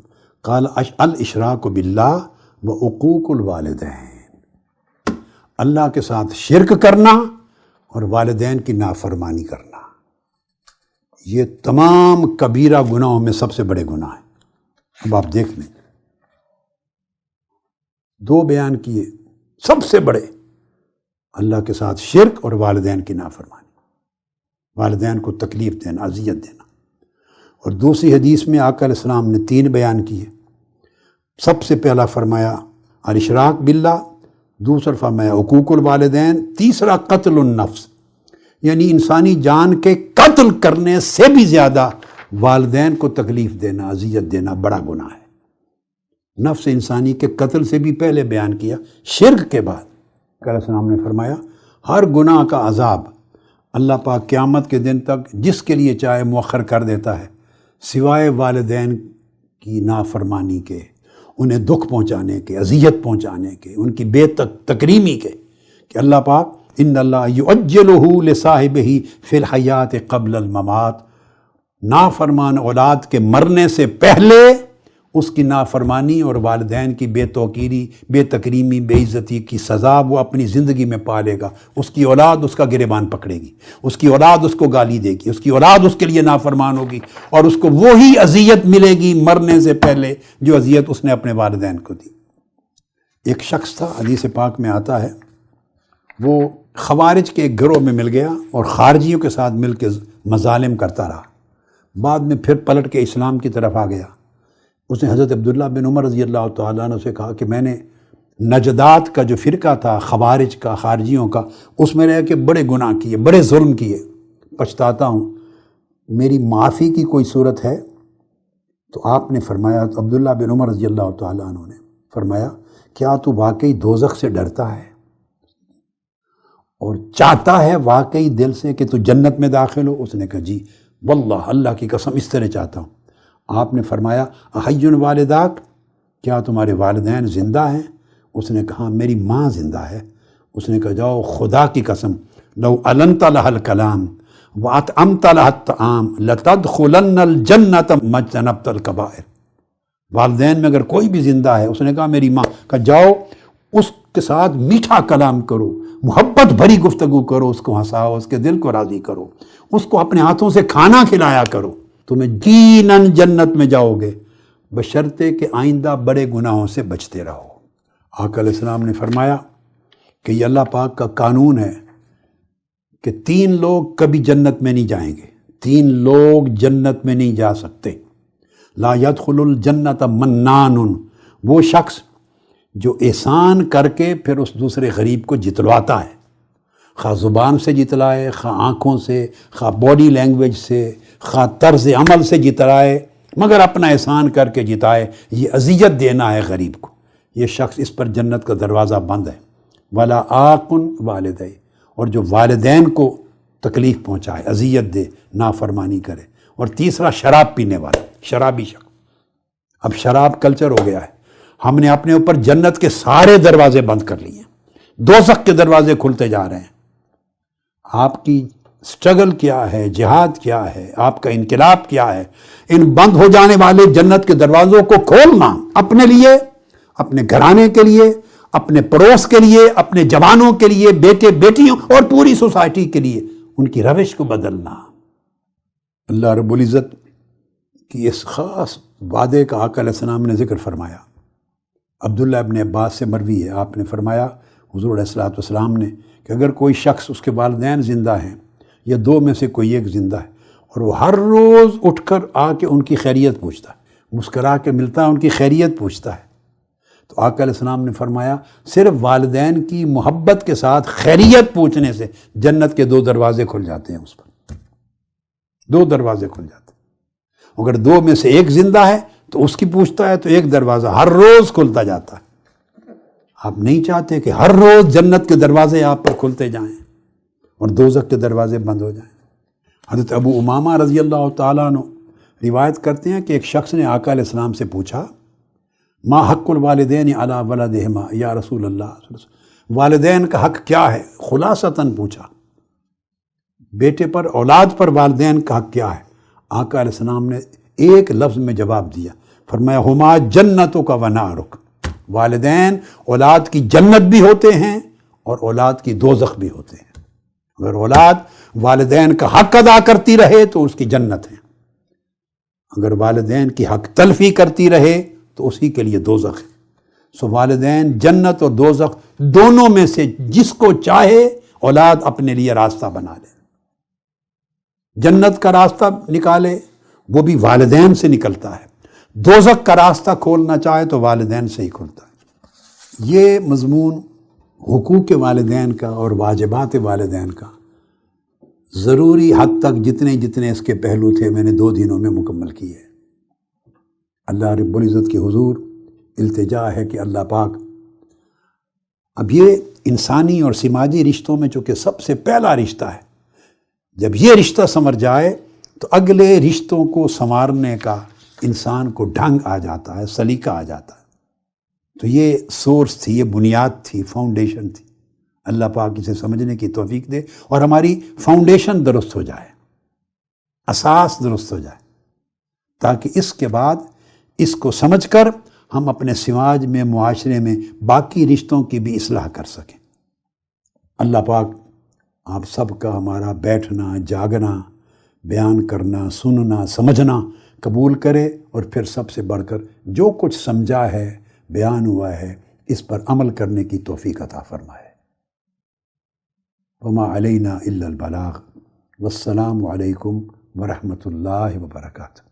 قال الاشراک باللہ وعقوق الوالدین، اللہ کے ساتھ شرک کرنا اور والدین کی نافرمانی کرنا، یہ تمام کبیرہ گناہوں میں سب سے بڑے گناہ ہیں۔ اب آپ دیکھ لیں، دو بیان کیے، سب سے بڑے اللہ کے ساتھ شرک اور والدین کی نافرمانی، والدین کو تکلیف دینا، اذیت دینا۔ اور دوسری حدیث میں آقا علیہ السلام نے 3 بیان کیے، سب سے پہلا فرمایا الاشراک باللہ، دوسرا فرمایا حقوق الوالدین، تیسرا قتل النفس، یعنی انسانی جان کے قتل کرنے سے بھی زیادہ والدین کو تکلیف دینا، اذیت دینا بڑا گناہ ہے۔ نفس انسانی کے قتل سے بھی پہلے بیان کیا، شرک کے بعد علیہ السلام نے فرمایا ہر گناہ کا عذاب اللہ پاک قیامت کے دن تک جس کے لیے چاہے مؤخر کر دیتا ہے، سوائے والدین کی نافرمانی کے، انہیں دکھ پہنچانے کے، اذیت پہنچانے کے، ان کی بے تکریمی کے، کہ اللہ پاک ان اللہ یعجلہ لصاحبہ فی الحیات قبل الممات، نافرمان اولاد کے مرنے سے پہلے اس کی نافرمانی اور والدین کی بے توقیری، بے تکریمی، بے عزتی کی سزا وہ اپنی زندگی میں پالے گا۔ اس کی اولاد اس کا گریبان پکڑے گی، اس کی اولاد اس کو گالی دے گی، اس کی اولاد اس کے لیے نافرمان ہوگی، اور اس کو وہی اذیت ملے گی مرنے سے پہلے جو اذیت اس نے اپنے والدین کو دی۔ ایک شخص تھا، حدیث پاک میں آتا ہے، وہ خوارج کے ایک گروہ میں مل گیا اور خارجیوں کے ساتھ مل کے مظالم کرتا رہا، بعد میں پھر پلٹ کے اسلام کی طرف آ گیا۔ اس نے حضرت عبداللہ بن عمر رضی اللہ تعالیٰ عنہ سے کہا کہ میں نے نجدات کا جو فرقہ تھا خوارج کا، خارجیوں کا، اس میں رہ کے بڑے گناہ کیے، بڑے ظلم کیے، پچھتاتا ہوں، میری معافی کی کوئی صورت ہے؟ تو آپ نے فرمایا، تو عبداللہ بن عمر رضی اللہ تعالیٰ عنہ نے فرمایا کیا تو واقعی دوزخ سے ڈرتا ہے اور چاہتا ہے واقعی دل سے کہ تو جنت میں داخل ہو؟ اس نے کہا جی واللہ، اللہ کی قسم اس طرح چاہتا ہوں۔ آپ نے فرمایا احی والداک، کیا تمہارے والدین زندہ ہیں؟ اس نے کہا میری ماں زندہ ہے۔ اس نے کہا جاؤ خدا کی قسم، لو علنت لها الکلام واطعمت لها الطعام لتدخلن الجنت ما اجتنبت الکبائر، والدین میں اگر کوئی بھی زندہ ہے، اس نے کہا میری ماں، کہا جاؤ اس کے ساتھ میٹھا کلام کرو، محبت بھری گفتگو کرو، اس کو ہنساؤ، اس کے دل کو راضی کرو، اس کو اپنے ہاتھوں سے کھانا کھلایا کرو، تمہیں یقیناً جنت میں جاؤ گے، بشرطے کہ آئندہ بڑے گناہوں سے بچتے رہو۔ آقا علیہ السلام نے فرمایا کہ یہ اللہ پاک کا قانون ہے کہ 3 لوگ کبھی جنت میں نہیں جائیں گے، 3 لوگ جنت میں نہیں جا سکتے۔ لا يدخل الجنت منان، وہ شخص جو احسان کر کے پھر اس دوسرے غریب کو جتلواتا ہے، خواہ زبان سے جتلائے، خواہ آنکھوں سے، خواہ باڈی لینگویج سے، خواہ طرز عمل سے جتلائے، مگر اپنا احسان کر کے جتائے، یہ اذیت دینا ہے غریب کو، یہ شخص اس پر جنت کا دروازہ بند ہے۔ ولا آقن والدی، اور جو والدین کو تکلیف پہنچائے، اذیت دے، نافرمانی کرے۔ اور تیسرا شراب پینے والا، شرابی شخص۔ اب شراب کلچر ہو گیا ہے، ہم نے اپنے اوپر جنت کے سارے دروازے بند کر لیے ہیں، دوزخ کے دروازے کھلتے جا رہے ہیں۔ آپ کی سٹرگل کیا ہے، جہاد کیا ہے، آپ کا انقلاب کیا ہے؟ ان بند ہو جانے والے جنت کے دروازوں کو کھولنا، اپنے لیے، اپنے گھرانے کے لیے، اپنے پڑوس کے لیے، اپنے جوانوں کے لیے، بیٹے بیٹیوں اور پوری سوسائٹی کے لیے، ان کی روش کو بدلنا۔ اللہ رب العزت کی اس خاص وعدے کا آقا علیہ السلام نے ذکر فرمایا۔ عبداللہ ابن عباس سے مروی ہے، آپ نے فرمایا حضور علیہ الصلوۃ والسلام نے کہ اگر کوئی شخص، اس کے والدین زندہ ہیں یا دو میں سے کوئی ایک زندہ ہے، اور وہ ہر روز اٹھ کر آ کے ان کی خیریت پوچھتا ہے، مسکرا کے ملتا ہے، ان کی خیریت پوچھتا ہے، تو آقا علیہ السلام نے فرمایا صرف والدین کی محبت کے ساتھ خیریت پوچھنے سے جنت کے 2 دروازے کھل جاتے ہیں، اس پر 2 دروازے کھل جاتے ہیں۔ اگر 2 میں سے ایک زندہ ہے تو اس کی پوچھتا ہے تو ایک دروازہ ہر روز کھلتا جاتا ہے۔ آپ نہیں چاہتے کہ ہر روز جنت کے دروازے آپ پر کھلتے جائیں اور دوزخ کے دروازے بند ہو جائیں۔ حضرت ابو امامہ رضی اللہ تعالیٰ عنہ روایت کرتے ہیں کہ ایک شخص نے آقا علیہ السلام سے پوچھا، ما حق الوالدین علی ولدہما یا رسول اللہ، والدین کا حق کیا ہے؟ خلاصتاً پوچھا، بیٹے پر، اولاد پر والدین کا حق کیا ہے؟ آقا علیہ السلام نے ایک لفظ میں جواب دیا، فرمایا ہما جنتوں کا ونارک، والدین اولاد کی جنت بھی ہوتے ہیں اور اولاد کی دوزخ بھی ہوتے ہیں۔ اگر اولاد والدین کا حق ادا کرتی رہے تو اس کی جنت ہے، اگر والدین کی حق تلفی کرتی رہے تو اسی کے لیے دوزخ ہے۔ سو والدین جنت اور دوزخ دونوں میں سے جس کو چاہے اولاد اپنے لیے راستہ بنا لے، جنت کا راستہ نکالے وہ بھی والدین سے نکلتا ہے، دوزخ کا راستہ کھولنا چاہے تو والدین سے ہی کھلتا ہے۔ یہ مضمون حقوق والدین کا اور واجبات والدین کا ضروری حد تک جتنے اس کے پہلو تھے میں نے 2 دنوں میں مکمل کیے۔ اللہ رب العزت کے حضور التجا ہے کہ اللہ پاک اب یہ انسانی اور سماجی رشتوں میں چونکہ سب سے پہلا رشتہ ہے، جب یہ رشتہ سنور جائے تو اگلے رشتوں کو سنوارنے کا انسان کو ڈھنگ آ جاتا ہے، سلیقہ آ جاتا ہے۔ تو یہ سورس تھی، یہ بنیاد تھی، فاؤنڈیشن تھی۔ اللہ پاک اسے سمجھنے کی توفیق دے اور ہماری فاؤنڈیشن درست ہو جائے، اساس درست ہو جائے، تاکہ اس کے بعد اس کو سمجھ کر ہم اپنے سماج میں، معاشرے میں باقی رشتوں کی بھی اصلاح کر سکیں۔ اللہ پاک آپ سب کا ہمارا بیٹھنا، جاگنا، بیان کرنا، سننا، سمجھنا قبول کرے، اور پھر سب سے بڑھ کر جو کچھ سمجھا ہے، بیان ہوا ہے، اس پر عمل کرنے کی توفیق عطا فرمائے۔ وما علینا الا البلاغ، والسلام علیکم ورحمۃ اللہ وبرکاتہ۔